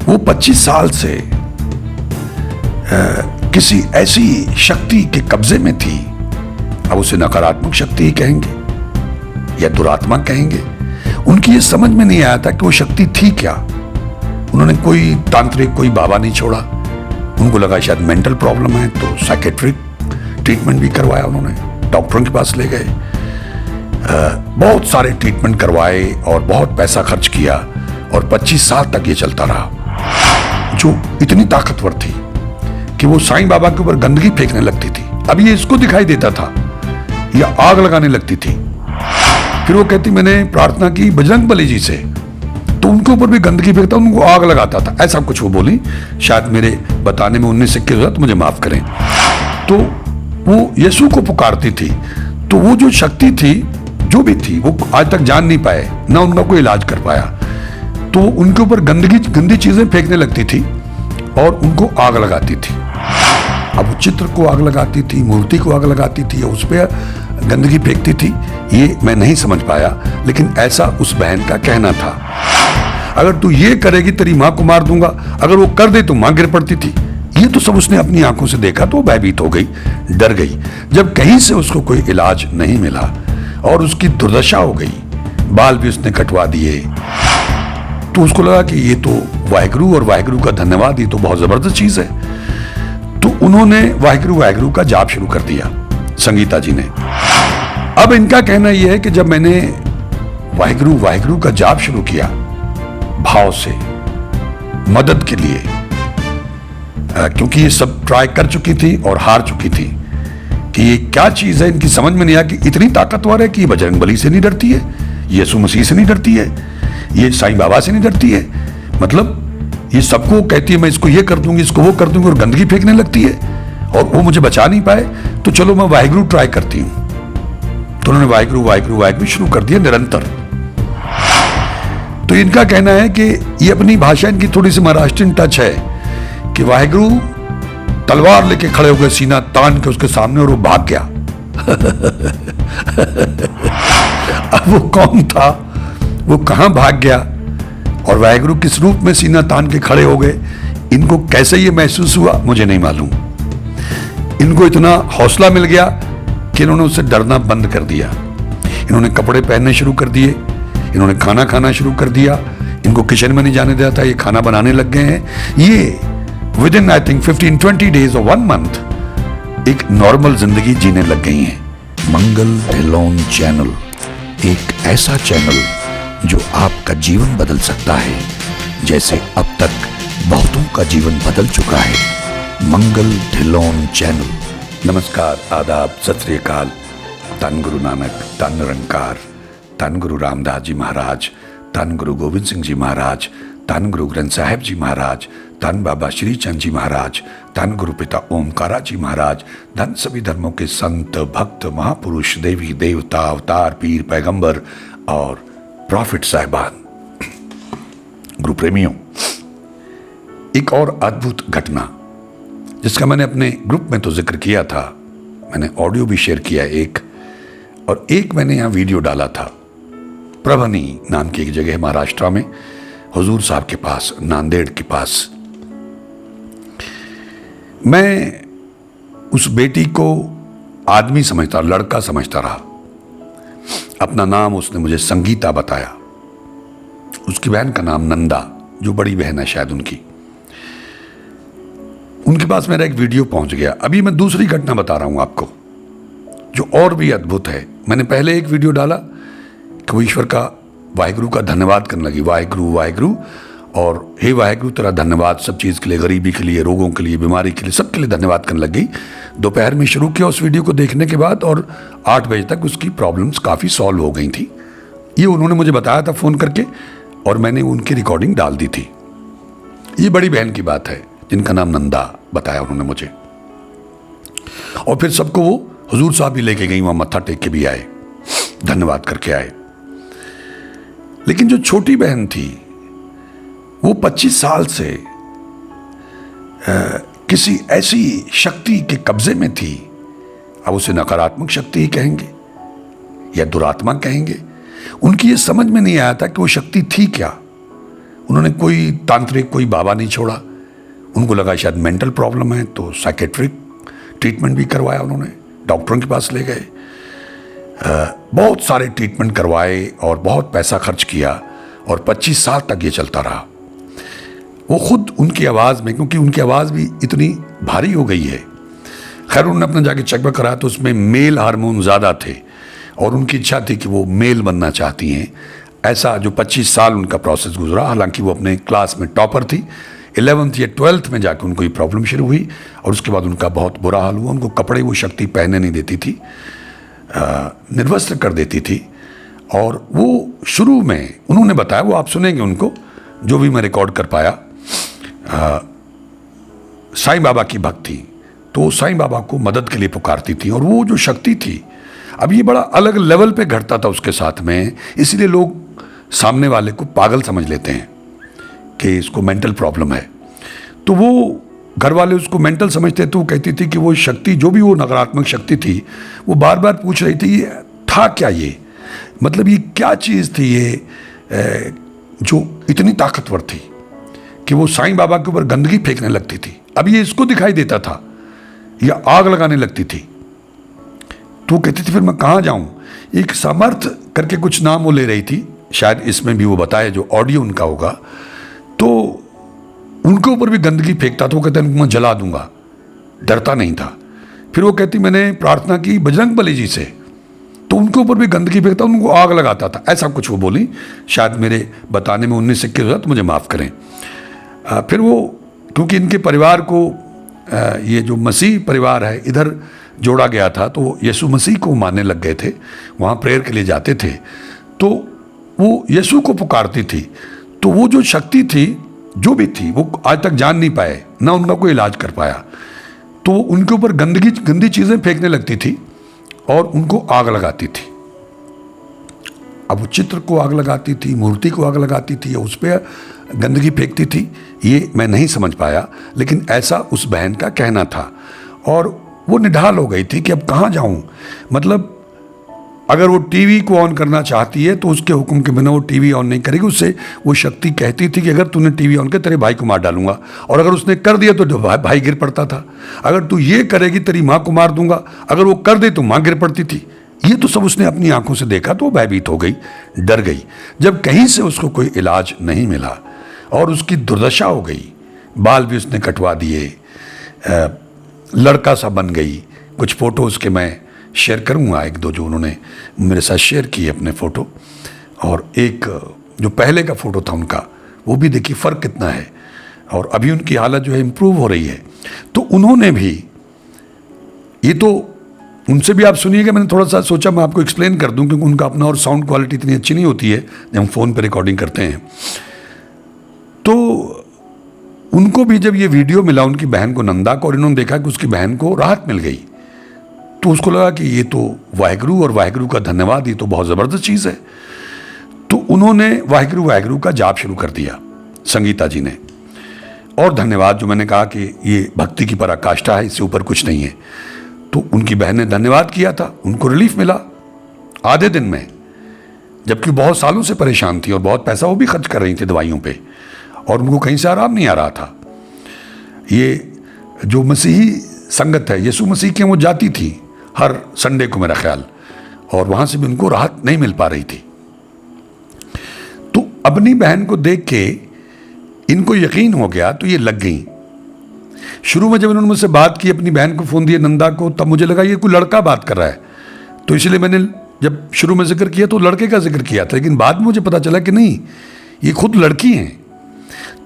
वो 25 साल से किसी ऐसी शक्ति के कब्जे में थी, अब उसे नकारात्मक शक्ति ही कहेंगे या दुरात्मा कहेंगे। उनकी ये समझ में नहीं आया था कि वो शक्ति थी क्या। उन्होंने कोई तांत्रिक, कोई बाबा नहीं छोड़ा। उनको लगा शायद मेंटल प्रॉब्लम है, तो साइकेट्रिक ट्रीटमेंट भी करवाया उन्होंने, डॉक्टरों के पास ले गए, बहुत सारे ट्रीटमेंट करवाए और बहुत पैसा खर्च किया, और 25 साल तक ये चलता रहा। जो इतनी ताकतवर थी कि वो साईं बाबा के ऊपर गंदगी फेंकने लगती थी। अब ये इसको दिखाई देता था, या आग लगाने लगती थी। फिर वो कहती मैंने प्रार्थना की बजरंगबली जी से, तो उनके ऊपर भी गंदगी फेंकता, उनको आग लगाता था, ऐसा कुछ वो बोली। शायद मेरे बताने में 19 सिक्के हुआ, तो मुझे माफ करें। तो वो यीशु को पुकारती थी। तो वो जो शक्ति थी, जो भी थी, वो आज तक जान नहीं पाए, ना उनका कोई इलाज कर पाया। तो उनके ऊपर गंदी चीजें फेंकने लगती थी और उनको आग लगाती थी। अब वो चित्र को आग लगाती थी, मूर्ति को आग लगाती थी, उस पर गंदगी फेंकती थी। ये मैं नहीं समझ पाया, लेकिन ऐसा उस बहन का कहना था। अगर तू ये करेगी तेरी मां को मार दूंगा, अगर वो कर दे तो मां गिर पड़ती थी। ये तो सब उसने अपनी आंखों से देखा, तो भयभीत हो गई, डर गई। जब कहीं से उसको कोई इलाज नहीं मिला और उसकी दुर्दशा हो गई, बाल भी उसने कटवा दिए, तो उसको लगा कि ये तो वाहिगुरु और वाहिगुरु का धन्यवाद, ये तो बहुत जबरदस्त चीज है। तो उन्होंने वाहिगुरु वाहिगुरु का जाप शुरू कर दिया, संगीता जी ने। अब इनका कहना यह है कि जब मैंने वाहिगुरु वाहिगुरु का जाप शुरू किया भाव से, मदद के लिए, क्योंकि ये सब ट्राई कर चुकी थी और हार चुकी थी कि ये क्या चीज है, इनकी समझ में नहीं आया कि इतनी ताकतवर है कि ये बजरंगबली से नहीं डरती है, यीशु मसीह से नहीं डरती है, ये साईं बाबा से नहीं डरती है। मतलब ये सबको कहती है मैं इसको ये कर दूंगी, इसको वो कर दूंगी, और गंदगी फेंकने लगती है, और वो मुझे बचा नहीं पाए, तो चलो मैं वाहिगुरु ट्राई करती हूं। तो उन्होंने वाहिगुरु वाहिगुरु वाहिगुरु शुरू कर दिया निरंतर। तो इनका कहना है कि ये अपनी भाषा, इनकी थोड़ी सी महाराष्ट्रियन टच है कि वाहिगुरु तलवार लेके खड़े हो गए, सीना तान के उसके सामने, और वो भाग गया। अब वो कौन था, वो कहां भाग गया, और वाहिगुरु किस रूप में सीना तान के खड़े हो गए, इनको कैसे ये महसूस हुआ मुझे नहीं मालूम। इनको इतना हौसला मिल गया कि इन्होंने उससे डरना बंद कर दिया। इन्होंने कपड़े पहनने शुरू कर दिए, इन्होंने खाना खाना शुरू कर दिया, इनको किचन में नहीं जाने दिया था, ये खाना बनाने लग गए हैं। ये with in I think 15-20 days और 1 मंथ एक नॉर्मल जिंदगी जीने लग गई हैं। मंगल ढिल्लोन चैनल एक ऐसा चैनल जो आपका जीवन बदल सकता है, जैसे अब तक बहुतों का जीवन बदल चुका है। मंगल ढिल्लोन चैनल। नमस्कार, आदाब, सत श्री अकाल। धन गुरु नानक, धन निरंकार, धन गुरु रामदास जी महाराज, धन गुरु गोविंद सिंह जी महाराज, धन गुरु ग्रंथ साहिब जी महाराज, धन बाबा श्री चंद जी महाराज, धन गुरु पिता ओमकारा जी महाराज, धन सभी धर्मों के संत, भक्त, महापुरुष, देवी देवता, अवतार, पीर, पैगंबर और प्रॉफिट साहिबान। गुरु प्रेमियों, एक और अद्भुत घटना जिसका मैंने अपने ग्रुप में तो जिक्र किया था, मैंने ऑडियो भी शेयर किया एक, और एक मैंने यहाँ वीडियो डाला था। प्रभनी नाम की एक जगह महाराष्ट्र में, हुजूर साहब के पास, नांदेड़ के पास। मैं उस बेटी को आदमी समझता, लड़का समझता रहा। अपना नाम उसने मुझे संगीता बताया। उसकी बहन का नाम नंदा, जो बड़ी बहन है शायद उनकी। उनके पास मेरा एक वीडियो पहुंच गया। अभी मैं दूसरी घटना बता रहा हूं आपको, जो और भी अद्भुत है। मैंने पहले एक वीडियो डाला कि वो ईश्वर का, वाहिगुरु का धन्यवाद करने लगी, वाहिगुरु वाहिगुरु, और हे वाहिगुरु तेरा धन्यवाद सब चीज़ के लिए, गरीबी के लिए, रोगों के लिए, बीमारी के लिए, सबके लिए धन्यवाद करने लग गई। दोपहर में शुरू किया उस वीडियो को देखने के बाद, और 8 बजे तक उसकी प्रॉब्लम्स काफ़ी सॉल्व हो गई थी। ये उन्होंने मुझे बताया था फ़ोन करके, और मैंने उनकी रिकॉर्डिंग डाल दी थी। ये बड़ी बहन की बात है जिनका नाम नंदा बताया उन्होंने मुझे। और फिर सबको वो हुजूर साहब भी लेके गई, वहाँ मत्था टेक के भी आए, धन्यवाद करके आए। लेकिन जो छोटी बहन थी, वो 25 साल से किसी ऐसी शक्ति के कब्जे में थी, अब उसे नकारात्मक शक्ति ही कहेंगे या दुरात्मा कहेंगे। उनकी ये समझ में नहीं आया था कि वो शक्ति थी क्या। उन्होंने कोई तांत्रिक, कोई बाबा नहीं छोड़ा। उनको लगा शायद मेंटल प्रॉब्लम है, तो साइकेट्रिक ट्रीटमेंट भी करवाया उन्होंने, डॉक्टरों के पास ले गए, बहुत सारे ट्रीटमेंट करवाए और बहुत पैसा खर्च किया और 25 साल तक ये चलता रहा। वो खुद उनकी आवाज़ में, क्योंकि उनकी आवाज़ भी इतनी भारी हो गई है, खैर उन्होंने अपना जाके चेकअप कराया तो उसमें मेल हार्मोन ज़्यादा थे और उनकी इच्छा थी कि वो मेल बनना चाहती हैं। ऐसा जो 25 साल उनका प्रोसेस गुजरा, हालांकि वो अपने क्लास में टॉपर थी। 11th या 12th में जाके उनको ये प्रॉब्लम शुरू हुई और उसके बाद उनका बहुत बुरा हाल हुआ। उनको कपड़े वो शक्ति पहनने नहीं देती थी, निर्वस्त्र कर देती थी। और वो शुरू में उन्होंने बताया, वो आप सुनेंगे उनको, जो भी मैं रिकॉर्ड कर पाया, साईं बाबा की भक्त थी, तो साईं बाबा को मदद के लिए पुकारती थी। और वो जो शक्ति थी, अब ये बड़ा अलग लेवल पे घटता था उसके साथ में, इसलिए लोग सामने वाले को पागल समझ लेते हैं कि इसको मेंटल प्रॉब्लम है। तो वो घर वाले उसको मेंटल समझते थे। वो कहती थी कि वो शक्ति, जो भी वो नकारात्मक शक्ति थी, वो बार बार पूछ रही थी ये था क्या, ये मतलब ये क्या चीज़ थी ये जो इतनी ताकतवर थी कि वो साईं बाबा के ऊपर गंदगी फेंकने लगती थी। अब ये इसको दिखाई देता था या आग लगाने लगती थी। तो कहती थी फिर मैं कहाँ जाऊँ। एक सामर्थ करके कुछ नाम वो ले रही थी, शायद इसमें भी वो बताया, जो ऑडियो उनका होगा, तो उनके ऊपर भी गंदगी फेंकता था। वो कहते हैं मैं जला दूंगा, डरता नहीं था। फिर वो कहती मैंने प्रार्थना की बजरंग बली जी से, तो उनके ऊपर भी गंदगी फेंकता, उनको आग लगाता था, ऐसा कुछ वो बोली। शायद मेरे बताने में 19-21 हो जाए तो मुझे माफ़ करें। फिर वो, क्योंकि इनके परिवार को ये जो मसीह परिवार है इधर जोड़ा गया था, तो यीशु मसीह को मानने लग गए थे, वहाँ प्रेयर के लिए जाते थे, तो वो यीशु को पुकारती थी। तो वो जो शक्ति थी, जो भी थी, वो आज तक जान नहीं पाए, ना उनका कोई इलाज कर पाया। तो उनके ऊपर गंदी चीज़ें फेंकने लगती थी और उनको आग लगाती थी। अब वो चित्र को आग लगाती थी, मूर्ति को आग लगाती थी या उस पर गंदगी फेंकती थी, ये मैं नहीं समझ पाया, लेकिन ऐसा उस बहन का कहना था। और वो निढाल हो गई थी कि अब कहाँ जाऊँ। मतलब अगर वो टीवी को ऑन करना चाहती है तो उसके हुक्म के बिना वो टीवी ऑन नहीं करेगी। उससे वो शक्ति कहती थी कि अगर तूने टीवी ऑन किया तेरे भाई को मार डालूंगा, और अगर उसने कर दिया तो भाई गिर पड़ता था। अगर तू ये करेगी तेरी माँ को मार दूंगा, अगर वो कर दे तो माँ गिर पड़ती थी। ये तो सब उसने अपनी आंखों से देखा, तो वो भयभीत हो गई, डर गई। जब कहीं से उसको कोई इलाज नहीं मिला और उसकी दुर्दशा हो गई, बाल भी उसने कटवा दिए, लड़का सा बन गई। कुछ फ़ोटो उसके मैं शेयर करूँगा, एक दो जो उन्होंने मेरे साथ शेयर किए अपने फ़ोटो, और एक जो पहले का फ़ोटो था उनका, वो भी देखिए फ़र्क कितना है। और अभी उनकी हालत जो है इम्प्रूव हो रही है। तो उन्होंने भी, ये तो उनसे भी आप सुनिएगा, मैंने थोड़ा सा सोचा मैं आपको एक्सप्लेन कर दूं, क्योंकि उनका अपना और साउंड क्वालिटी इतनी अच्छी नहीं होती है जब हम फ़ोन पर रिकॉर्डिंग करते हैं। तो उनको भी जब ये वीडियो मिला उनकी बहन को, नंदा को, और इन्होंने देखा कि उसकी बहन को राहत मिल गई, तो उसको लगा कि ये तो वाहिगुरु और वाहिगुरु का धन्यवाद, ये तो बहुत ज़बरदस्त चीज़ है। तो उन्होंने वाहिगुरु वाहिगुरु का जाप शुरू कर दिया, संगीता जी ने। और धन्यवाद, जो मैंने कहा कि ये भक्ति की पराकाष्ठा है, इससे ऊपर कुछ नहीं है। तो उनकी बहन ने धन्यवाद किया था, उनको रिलीफ मिला आधे दिन में, जबकि बहुत सालों से परेशान थी और बहुत पैसा वो भी खर्च कर रही थी दवाइयों पे, और उनको कहीं से आराम नहीं आ रहा था। ये जो मसीही संगत है, यीशु मसीह के वो जाती थी हर संडे को मेरा ख्याल, और वहाँ से भी उनको राहत नहीं मिल पा रही थी। तो अपनी बहन को देख के इनको यकीन हो गया, तो ये लग गई। शुरू में जब इन्होंने मुझसे बात की, अपनी बहन को फ़ोन दिया, नंदा को, तब मुझे लगा ये कोई लड़का बात कर रहा है, तो इसलिए मैंने जब शुरू में जिक्र किया तो लड़के का जिक्र किया था। लेकिन बाद में मुझे पता चला कि नहीं, ये खुद लड़की हैं।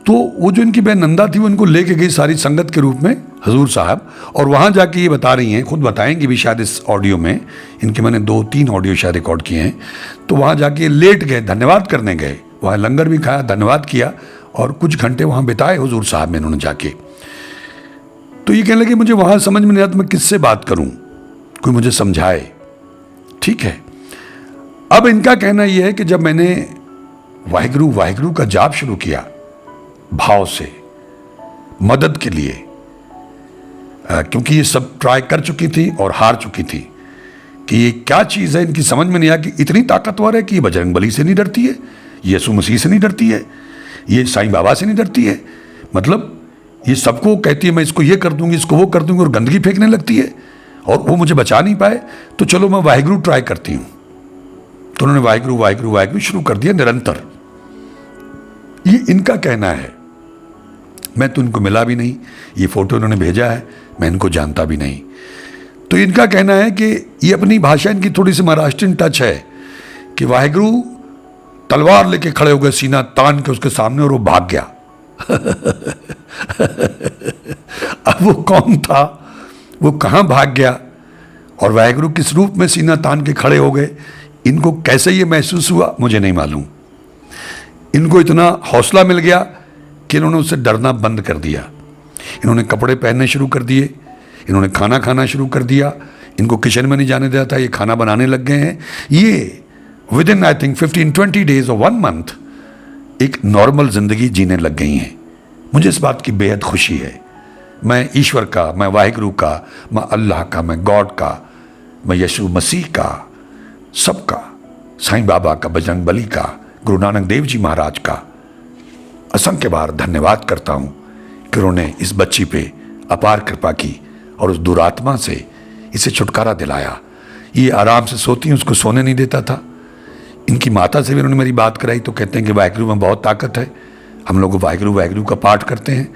तो वो जो इनकी बहन नंदा थी, वो इनको लेके गई सारी संगत के रूप में हजूर साहब, और वहाँ जाके ये बता रही हैं, खुद बताएंगी भी शायद इस ऑडियो में, इनके मैंने 2-3 ऑडियो शायद रिकॉर्ड किए हैं। तो वहाँ जाके लेट गए, धन्यवाद करने गए, वहाँ लंगर भी खाया, धन्यवाद किया, और कुछ घंटे वहाँ बिताए हुजूर साहब में इन्होंने जाके। तो ये कहने लगे मुझे वहाँ समझ में नहीं आता मैं किससे बात करूँ, कोई मुझे समझाए। ठीक है, अब इनका कहना यह है कि जब मैंने वाहिगुरु वाहिगुरु का जाप शुरू किया भाव से, मदद के लिए, क्योंकि ये सब ट्राई कर चुकी थी और हार चुकी थी कि ये क्या चीज़ है, इनकी समझ में नहीं आया कि इतनी ताकतवर है कि ये बजरंग बली से नहीं डरती है, यीशु मसीह से नहीं डरती है, ये साईं बाबा से नहीं डरती है? मतलब ये सबको कहती है मैं इसको ये कर दूंगी, इसको वो कर दूंगी, और गंदगी फेंकने लगती है, और वो मुझे बचा नहीं पाए, तो चलो मैं वाहिगुरु ट्राई करती हूं। तो उन्होंने वाहिगुरु वाहिगुरु वाहिगुरु शुरू कर दिया निरंतर। ये इनका कहना है, मैं तो इनको मिला भी नहीं, ये फोटो इन्होंने भेजा है, मैं इनको जानता भी नहीं। तो इनका कहना है कि ये अपनी भाषा, इनकी थोड़ी सी महाराष्ट्रियन टच है, कि वाहिगुरु तलवार लेके खड़े हो गए सीना तान के उसके सामने, और वो भाग गया। अब वो कौन था, वो कहां भाग गया, और वाहिगुरु किस रूप में सीना तान के खड़े हो गए, इनको कैसे ये महसूस हुआ मुझे नहीं मालूम। इनको इतना हौसला मिल गया कि इन्होंने उससे डरना बंद कर दिया। इन्होंने कपड़े पहनने शुरू कर दिए, इन्होंने खाना खाना शुरू कर दिया, इनको किचन में नहीं जाने दिया था, ये खाना बनाने लग गए हैं। ये with in I think 15-20 days और 1 मंथ एक नॉर्मल जिंदगी जीने लग गई हैं। मुझे इस बात की बेहद खुशी है। मैं ईश्वर का, मैं वाहिगुरु का, मैं अल्लाह का, मैं गॉड का, मैं यीशु मसीह का, सबका, साईं बाबा का, बजरंग बली का, गुरु नानक देव जी महाराज का असंख्य बार धन्यवाद करता हूं कि उन्होंने इस बच्ची पे अपार कृपा की और उस दुरात्मा से इसे छुटकारा दिलाया। ये आराम से सोती है, उसको सोने नहीं देता था। इनकी माता से भी उन्होंने मेरी बात कराई, तो कहते हैं कि वाहिगुरु में बहुत ताकत है, हम लोग वाहिगुरु वाहिगुरु का पाठ करते हैं।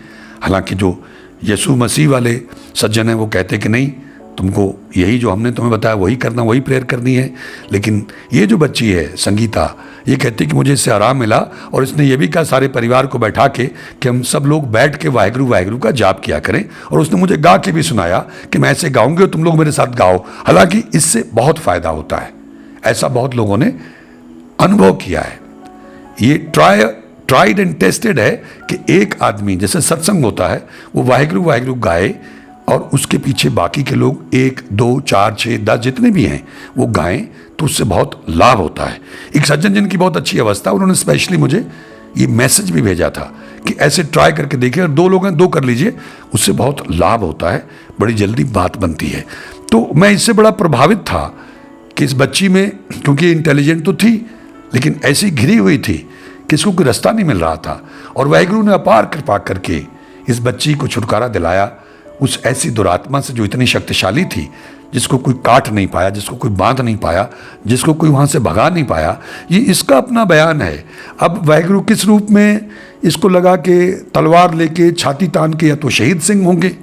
हालांकि जो यीशु मसीह वाले सज्जन हैं वो कहते हैं कि नहीं, तुमको यही जो हमने तुम्हें बताया वही करना, वही प्रेयर करनी है। लेकिन ये जो बच्ची है संगीता, ये कहती है कि मुझे इससे आराम मिला, और इसने ये भी कहा सारे परिवार को बैठा के कि हम सब लोग बैठ के वाहिगुरु वाहिगुरु का जाप किया करें, और उसने मुझे गा के भी सुनाया कि मैं ऐसे गाऊंगी और तुम लोग मेरे साथ गाओ। हालांकि इससे बहुत फायदा होता है, ऐसा बहुत लोगों ने अनुभव किया है। ये ट्राइड एंड टेस्टेड है कि एक आदमी, जैसे सत्संग होता है, वो वाहिगुरु वाहिगुरु गाए और उसके पीछे बाकी के लोग 1, 2, 4, 6, 10 जितने भी हैं वो गाएं, तो उससे बहुत लाभ होता है। एक सज्जन जिनकी बहुत अच्छी अवस्था, उन्होंने स्पेशली मुझे ये मैसेज भी भेजा था कि ऐसे ट्राई करके देखिए, और 2 लोग हैं 2 कर लीजिए, उससे बहुत लाभ होता है, बड़ी जल्दी बात बनती है। तो मैं इससे बड़ा प्रभावित था कि इस बच्ची में, क्योंकि इंटेलिजेंट तो थी लेकिन ऐसी घिरी हुई थी कि इसको कोई रास्ता नहीं मिल रहा था, और वाहिगुरु ने अपार कृपा करके इस बच्ची को छुटकारा दिलाया उस ऐसी दुरात्मा से जो इतनी शक्तिशाली थी, जिसको कोई काट नहीं पाया, जिसको कोई बांध नहीं पाया, जिसको कोई वहाँ से भगा नहीं पाया। ये इसका अपना बयान है। अब वाहिगुरु किस रूप में इसको लगा कि तलवार लेके छाती तान के या तो शहीद सिंह होंगे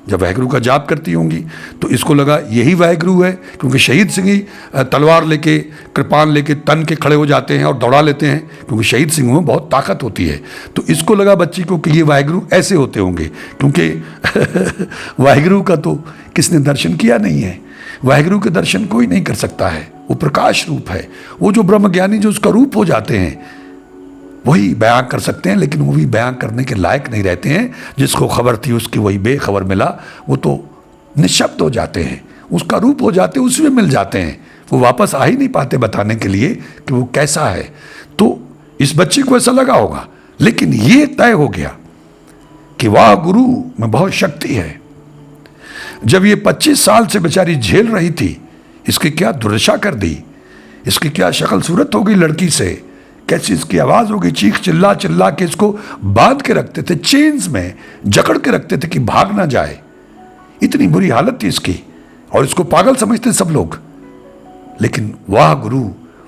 जब वाहिगुरु का जाप करती होंगी, तो इसको लगा यही वाहिगुरु है, क्योंकि शहीद सिंह ही तलवार लेके कृपान लेके तन के खड़े हो जाते हैं और दौड़ा लेते हैं, क्योंकि शहीद सिंह में बहुत ताकत होती है। तो इसको लगा बच्ची को कि ये वाहिगुरु ऐसे होते होंगे, क्योंकि वाहिगुरु का तो किसने दर्शन किया नहीं है। वाहिगुरु के दर्शन कोई नहीं कर सकता है, वो प्रकाश रूप है। वो जो ब्रह्म ज्ञानी जो उसका रूप हो जाते हैं वही बयां कर सकते हैं, लेकिन वो भी बयां करने के लायक नहीं रहते हैं। जिसको खबर थी उसकी वही बेखबर मिला, वो तो निशब्द हो जाते हैं, उसका रूप हो जाते हैं, उसी में मिल जाते हैं, वो वापस आ ही नहीं पाते बताने के लिए कि वो कैसा है। तो इस बच्ची को ऐसा लगा होगा, लेकिन ये तय हो गया कि वाह गुरु में बहुत शक्ति है। जब ये 25 साल से बेचारी झेल रही थी, इसकी क्या दुर्दशा कर दी, इसकी क्या शक्ल सूरत हो गई लड़की से, कैसी इसकी आवाज हो गई, चीख चिल्ला चिल्ला के इसको बांध के रखते थे, चेन्स में जकड़ के रखते थे कि भाग ना जाए। इतनी बुरी हालत थी इसकी, और इसको पागल समझते सब लोग। लेकिन वाह गुरु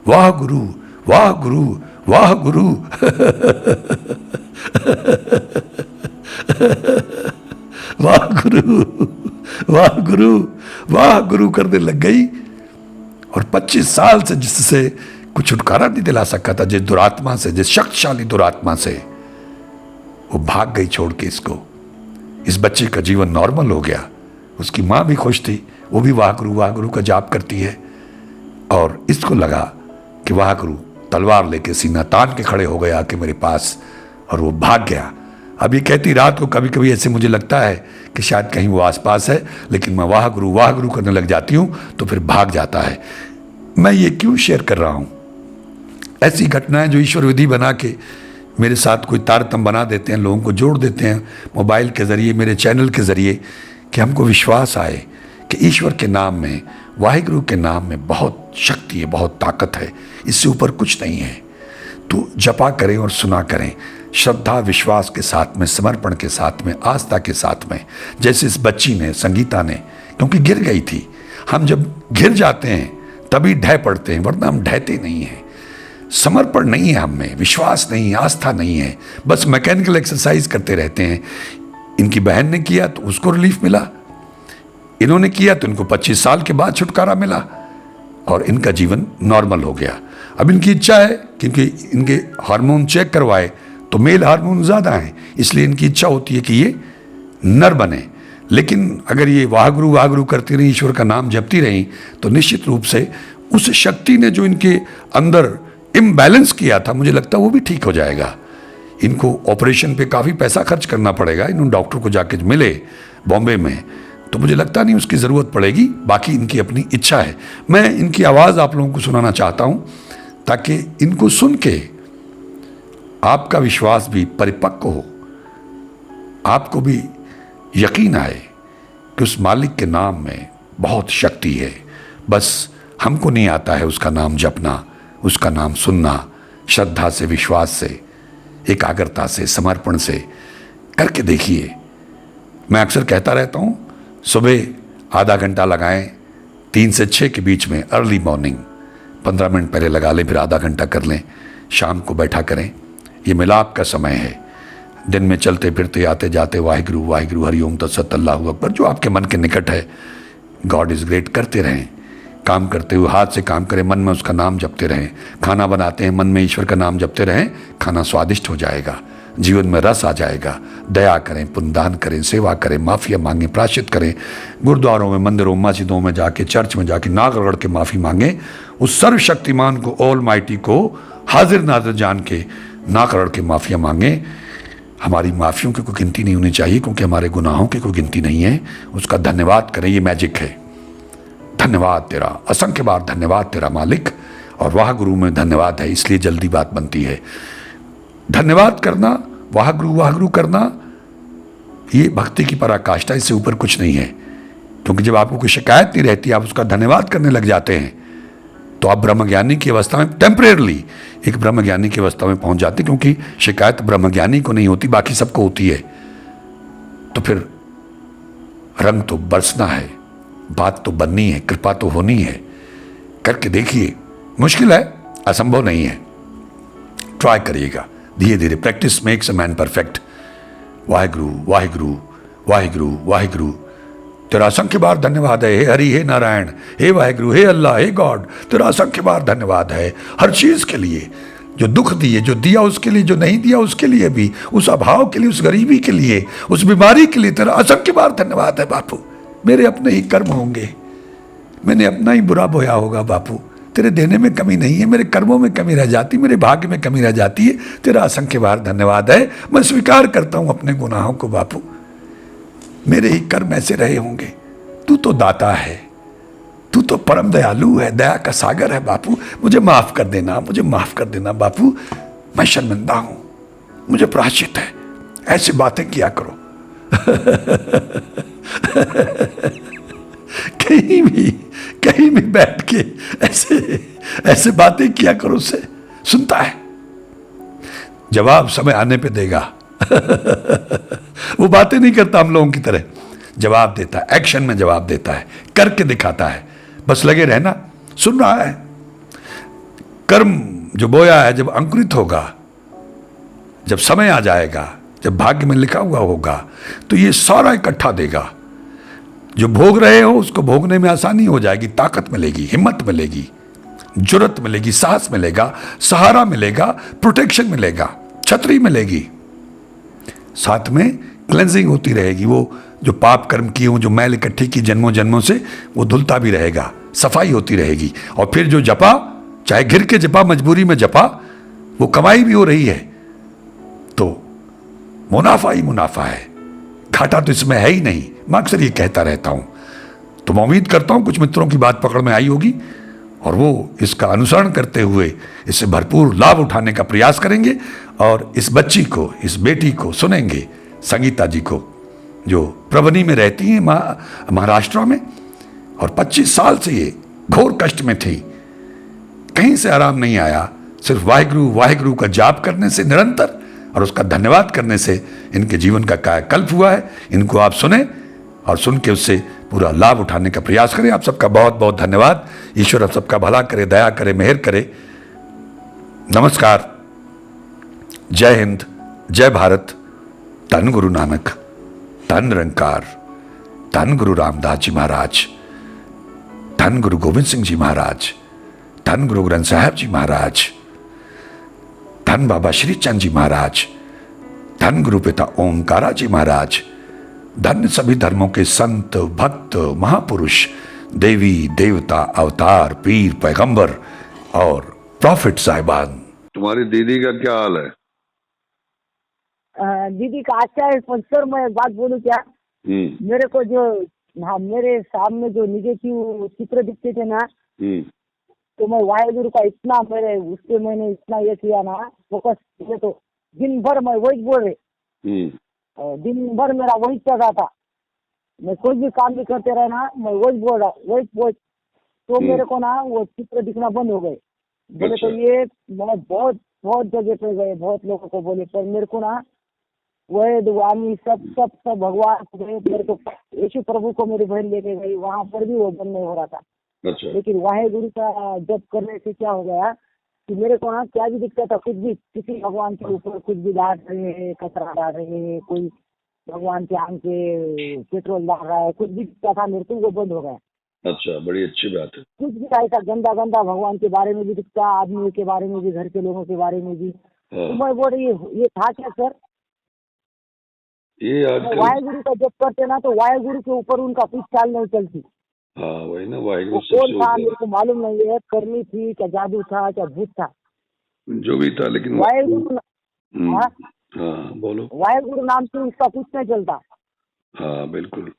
वाह गुरु वाह गुरु वाह गुरु वाह गुरु वाह गुरु वाह गुरु करने लग गई। और 25 साल से जिससे कुछ छुटकारा नहीं दिला सका था, जिस दुरात्मा से, जिस शक्तिशाली दुरात्मा से, वो भाग गई छोड़ के इसको। इस बच्चे का जीवन नॉर्मल हो गया। उसकी माँ भी खुश थी, वो भी वाह गुरु का जाप करती है। और इसको लगा कि वाह गुरु तलवार लेके सीना तान के खड़े हो गए आके मेरे पास, और वो भाग गया। अब ये कहती रात को कभी कभी ऐसे मुझे लगता है कि शायद कहीं वो आसपास है, लेकिन मैं वाह गुरु करने लग जाती हूँ तो फिर भाग जाता है। मैं ये क्यों शेयर कर रहा हूँ? ऐसी घटनाएं जो ईश्वर विधि बना के मेरे साथ कोई तारतम्य बना देते हैं, लोगों को जोड़ देते हैं मोबाइल के ज़रिए, मेरे चैनल के ज़रिए, कि हमको विश्वास आए कि ईश्वर के नाम में, वाहिगुरु के नाम में बहुत शक्ति है, बहुत ताकत है, इससे ऊपर कुछ नहीं है। तो जपा करें और सुना करें। श्रद्धा विश्वास के साथ में, समर्पण के साथ में, आस्था के साथ में, जैसे इस बच्ची ने, संगीता ने, क्योंकि गिर गई थी। हम जब गिर जाते हैं तभी ढह पड़ते हैं, वरना हम ढहते नहीं हैं। समर्पण नहीं है हम में, विश्वास नहीं है, आस्था नहीं है, बस मैकेनिकल एक्सरसाइज करते रहते हैं। इनकी बहन ने किया तो उसको रिलीफ मिला, इन्होंने किया तो इनको 25 साल के बाद छुटकारा मिला और इनका जीवन नॉर्मल हो गया। अब इनकी इच्छा है, क्योंकि इनके हार्मोन चेक करवाए तो मेल हार्मोन ज़्यादा हैं, इसलिए इनकी इच्छा होती है कि ये नर बने। लेकिन अगर ये वाहगुरु करती रही, ईश्वर का नाम जपती रही, तो निश्चित रूप से उस शक्ति ने जो इनके अंदर इम्बैलेंस किया था, मुझे लगता है वो भी ठीक हो जाएगा। इनको ऑपरेशन पे काफ़ी पैसा खर्च करना पड़ेगा, इन्होंने डॉक्टर को जाके मिले बॉम्बे में, तो मुझे लगता नहीं उसकी ज़रूरत पड़ेगी। बाकी इनकी अपनी इच्छा है। मैं इनकी आवाज़ आप लोगों को सुनाना चाहता हूँ ताकि इनको सुन के आपका विश्वास भी परिपक्व हो, आपको भी यकीन आए कि उस मालिक के नाम में बहुत शक्ति है। बस हमको नहीं आता है उसका नाम जपना, उसका नाम सुनना, श्रद्धा से, विश्वास से, एकाग्रता से, समर्पण से करके देखिए। मैं अक्सर कहता रहता हूँ, सुबह आधा घंटा लगाएं, 3 से 6 के बीच में, अर्ली मॉर्निंग 15 मिनट पहले लगा लें, फिर आधा घंटा कर लें, शाम को बैठा करें। ये मिलाप का समय है। दिन में चलते फिरते, आते जाते वाहिगुरु वाहिगुरु, हरिओम तत्सत, अल्लाहु अकबर, जो आपके मन के निकट है, गॉड इज़ ग्रेट करते रहें। काम करते हुए हाथ से काम करें, मन में उसका नाम जपते रहें। खाना बनाते हैं, मन में ईश्वर का नाम जपते रहें, खाना स्वादिष्ट हो जाएगा, जीवन में रस आ जाएगा। दया करें, पुण्यदान करें, सेवा करें, माफ़िया मांगें, प्रायश्चित करें, गुरुद्वारों में, मंदिरों, मस्जिदों में जाके, चर्च में जाके नाक रगड़ के माफ़ी मांगें। उस सर्वशक्तिमान को, ऑल माइटी को हाजिर नाजिर जान के नाक रगड़ के माफ़िया मांगें। हमारी माफ़ियों की कोई गिनती नहीं होनी चाहिए, क्योंकि हमारे गुनाहों की कोई गिनती नहीं है। उसका धन्यवाद करें, ये मैजिक है। धन्यवाद तेरा, असंख्य बार धन्यवाद तेरा मालिक। और वाह गुरु में धन्यवाद है, इसलिए जल्दी बात बनती है। धन्यवाद करना, वाह गुरु करना, ये भक्ति की पराकाष्ठा, इससे ऊपर कुछ नहीं है। क्योंकि जब आपको कोई शिकायत नहीं रहती, आप उसका धन्यवाद करने लग जाते हैं, तो आप ब्रह्मज्ञानी की अवस्था में, टेम्परेरली एक ब्रह्मज्ञानी की अवस्था में पहुंच जाते हैं। क्योंकि शिकायत ब्रह्मज्ञानी को नहीं होती, बाकी सबको होती है। तो फिर रंग तो बरसना है, बात तो बननी है, कृपा तो होनी है। करके देखिए, मुश्किल है, असंभव नहीं है। ट्राई करिएगा, धीरे धीरे। Practice makes a man perfect. Waheguru Waheguru Waheguru Waheguru, तेरा असंख्य बार धन्यवाद है। हे हरि, हे नारायण, हे वाहिगुरु, हे अल्लाह, हे गॉड, तेरा असंख्य बार धन्यवाद है हर चीज़ के लिए। जो दुख दिए, जो दिया उसके लिए, जो नहीं दिया उसके लिए भी, उस अभाव के लिए, उस गरीबी के लिए, उस बीमारी के लिए तेरा असंख्य बार धन्यवाद है बापू। मेरे अपने ही कर्म होंगे, मैंने अपना ही बुरा बोया होगा बापू, तेरे देने में कमी नहीं है, मेरे कर्मों में कमी रह जाती, मेरे भाग्य में कमी रह जाती है। तेरा असंख्य बार धन्यवाद है। मैं स्वीकार करता हूँ अपने गुनाहों को बापू, मेरे ही कर्म ऐसे रहे होंगे। तू तो दाता है, तू तो परम दयालु है, दया का सागर है बापू। मुझे माफ़ कर देना, मुझे माफ़ कर देना बापू, मैं शर्मिंदा हूँ, मुझे प्रायश्चित है। ऐसी बातें किया करो। कहीं भी बैठ के ऐसे बातें किया करो, उससे सुनता है, जवाब समय आने पे देगा। वो बातें नहीं करता हम लोगों की तरह, जवाब देता है, एक्शन में जवाब देता है, करके दिखाता है। बस लगे रहना, सुन रहा है। कर्म जो बोया है जब अंकुरित होगा, जब समय आ जाएगा, जब भाग्य में लिखा हुआ होगा, तो ये सारा इकट्ठा देगा। जो भोग रहे हो उसको भोगने में आसानी हो जाएगी, ताकत मिलेगी, हिम्मत मिलेगी, जुर्रत मिलेगी, साहस मिलेगा, सहारा मिलेगा, प्रोटेक्शन मिलेगा, छतरी मिलेगी। साथ में क्लेंजिंग होती रहेगी। वो जो पाप कर्म किए हो, जो मैल इकट्ठी की जन्मों जन्मों से, वो धुलता भी रहेगा, सफाई होती रहेगी। और फिर जो जपा, चाहे घिर के जपा, मजबूरी में जपा, वो कमाई भी हो रही है, तो मुनाफा ही मुनाफा है, घाटा तो इसमें है ही नहीं। मैं अक्सर ये कहता रहता हूं। तो मैं उम्मीद करता हूं कुछ मित्रों की बात पकड़ में आई होगी और वो इसका अनुसरण करते हुए इससे भरपूर लाभ उठाने का प्रयास करेंगे और इस बच्ची को, इस बेटी को सुनेंगे, संगीता जी को, जो प्रवनी में रहती हैं महाराष्ट्र में, और 25 साल से ये घोर कष्ट में थी, कहीं से आराम नहीं आया। सिर्फ वाहिगुरु वाहिगुरु का जाप करने से निरंतर और उसका धन्यवाद करने से इनके जीवन का कायाकल्प हुआ है। इनको आप सुने और सुन के उससे पूरा लाभ उठाने का प्रयास करें। आप सबका बहुत बहुत धन्यवाद। ईश्वर आप सबका भला करे, दया करे, मेहर करे। नमस्कार, जय हिंद, जय भारत। धन गुरु नानक, धन निरंकार, धन गुरु रामदास जी महाराज, धन गुरु गोविंद सिंह जी महाराज, धन गुरु ग्रंथ साहब जी महाराज, धन बाबा श्री चंद जी महाराज, धन गुरु पिता ओमकारा जी महाराज, धन्य सभी धर्मों के संत, भक्त, महापुरुष, देवी देवता, अवतार, पीर, पैगंबर और प्रॉफिट साहिबान। तुम्हारी दीदी का क्या हाल है? दीदी का अच्छा है, पर सर मैं बात बोलूं क्या? मेरे को जो मेरे सामने जो निगेटिव चित्र दिखते थे ना, तो मैं वाहेगुरु का इतना मैंने इतना ये किया ना, फोकस किया, तो दिन भर मैं वही बोल रहे, दिन भर मेरा वही चल रहा था। मैं कोई भी काम भी करते रहे ना, मैं वही बोल रहा, वही तो मेरे को ना वो चित्र दिखना बंद हो गए। बोले तो ये मैं बहुत जगह पे गए, बहुत लोगों को बोले, पर मेरे को ना वह दुआनी सब भगवान मेरे को यीशु प्रभु को मेरी बहन लेके गई, वहाँ पर भी वो बंद नहीं हो रहा था। लेकिन वाहेगुरु का जप करने से क्या हो गया कि मेरे को ना क्या भी दिखता था, कुछ भी किसी भगवान के ऊपर कुछ भी डाल रहे हैं, कचरा डाल रहे हैं, कोई भगवान के आम पे पेट्रोल डाल रहा है, कुछ भी दिखता था मेरे को, वो बंद हो गया। अच्छा, बड़ी अच्छी बात है। कुछ भी ऐसा गंदा भगवान के बारे में भी दिखता, आदमी के बारे में भी, घर के लोगों के बारे में भी। तो मैं बोल रही ये था क्या सर? ये वाहेगुरु का जब करते ना, तो वाहेगुरु के ऊपर उनका कुछ चाल नहीं चलती। हाँ वही ना, वाहेगुरु कौन था मेरे को मालूम नहीं है, करनी थी क्या, जादू था क्या, भूत था, जो भी था, लेकिन वाहेगुरु हाँ बोलो। वाहेगुरु नाम से उसका कुछ नहीं चलता। हाँ बिल्कुल।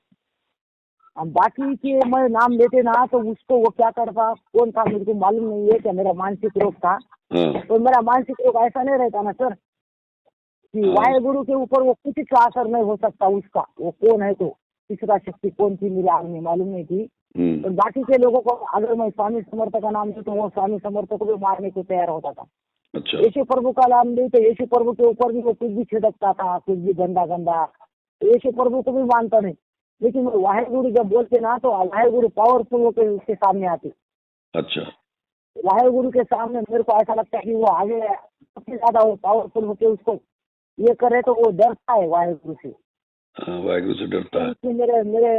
बाकी के मैं नाम लेते ना, तो उसको वो क्या करता, कौन था मेरे को मालूम नहीं है। क्या मेरा मानसिक रोग था, तो मेरा मानसिक रोग ऐसा नहीं रहता ना सर कि वाहेगुरु के ऊपर वो किसी का असर नहीं हो सकता उसका, वो कौन है, तो तीसरा शक्ति कौन थी मेरे आदमी मालूम नहीं थी। तो बाकी के लोगों को अगर मैं स्वामी समर्थ का नाम दूं, तो वो स्वामी समर्थ को भी मारने को तैयार होता था। अच्छा। यीशु प्रभु का नाम दूं, तो यीशु प्रभु के ऊपर भी वो कुछ भी छिड़कता था, कुछ भी गंदा। यीशु प्रभु को भी मानता नहीं, लेकिन वाहेगुरु जब बोलते ना, तो वाहेगुरु पावरफुल होकर उसके सामने आते। अच्छा। वाहेगुरु के सामने मेरे को ऐसा लगता है कि वो आगे सबसे ज्यादा वो पावरफुल होकर उसको ये करे, तो वो डरता है वाहेगुरु से। वाहेगुरु से डरता है। तो मेरे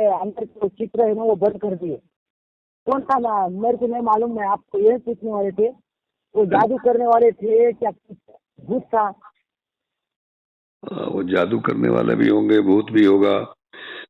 अंदर जो चित्र है ना, वो बंद कर दिए। कौन था ना मेरे को नहीं मालूम, मैं आपको यही पूछने वाले थे, वो जादू करने वाले थे क्या, भूत था? वो जादू करने वाले भी होंगे, भूत भी होगा,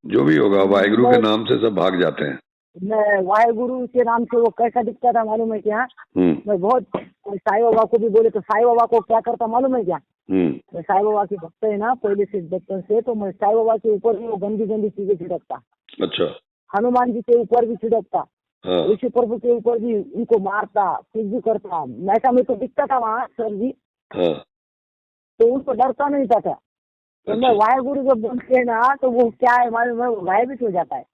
जो भी होगा, वाहेगुरु के नाम से सब भाग जाते हैं। मैं वाहेगुरु के नाम से वो कैसा दिखता था मालूम है क्या? मैं बहुत साईं बाबा को भी बोले, तो साईं बाबा को क्या करता मालूम है क्या? मैं साईं बाबा की भक्त है ना पहले से, बचपन से, तो मैं साईं बाबा के ऊपर भी वो गंदी चीजें छिड़कता। अच्छा। हनुमान जी के ऊपर भी छिड़कता, यीशु प्रभु के ऊपर भी उनको मारता, कुछ भी करता। ऐसा मेरे को दिखता था वहाँ सर जी, तो उनको डरता नहीं था। तो मैं वाहेगुरु जब बोलते हैं ना, तो वो क्या है मालूम है, गायब हो जाता है।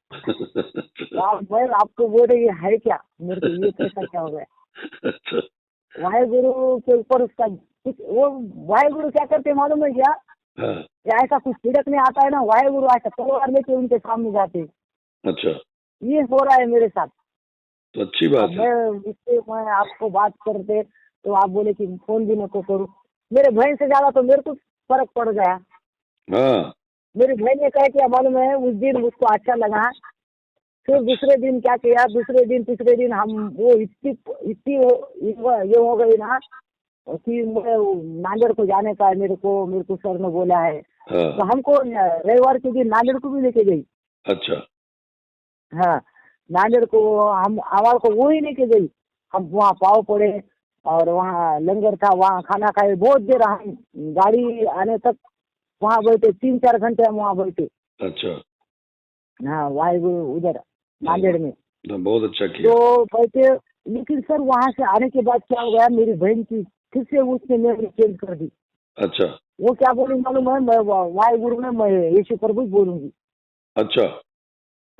मैं आपको बोल रही है क्या, मेरे को ये कैसा क्या हो गया? वाहेगुरु के ऊपर उसका वो वाहेगुरु क्या करते मालूम है क्या? ऐसा कुछ छिड़कने आता है ना, वाहेगुरु ऐसा तलवार लेके उनके सामने जाते। अच्छा। ये हो रहा है मेरे साथ। तो अच्छी बात है। मैं आपको बात करते, तो आप बोले कि फोन भी नको करूँ। मेरे बहन से ज्यादा तो मेरे को फर्क पड़ गया। मेरी बहन ने कहा कि मालूम है, उस दिन उसको अच्छा लगा, फिर दूसरे दिन क्या किया, तीसरे दिन हम वो इतनी ये हो गई ना कि नांदेड़ को जाने का है मेरे को सर ने बोला है। तो हमको रविवार के दिन नांदेड़ को भी लेके गई। अच्छा। हाँ, नांदेड़ को हमारे को वो ही लेके गई। हम वहाँ पाव पड़े और वहाँ लंगर था, वहाँ खाना खाए, बहुत देर हम गाड़ी आने तक वहाँ बैठे, 3-4 घंटे हम वहाँ बैठे। अच्छा। हाँ, वाहेगुरु उधर नांदेड़ में। बहुत अच्छा किया। तो बैठे, लेकिन सर वहाँ से आने के बाद क्या हो गया, मेरी बहन की फिर से उसने मेरी चेंज कर दी। अच्छा। वो क्या बोली मालूम है, मैं वाहेगुरु में मैं यीशु प्रभु बोलूंगी। अच्छा।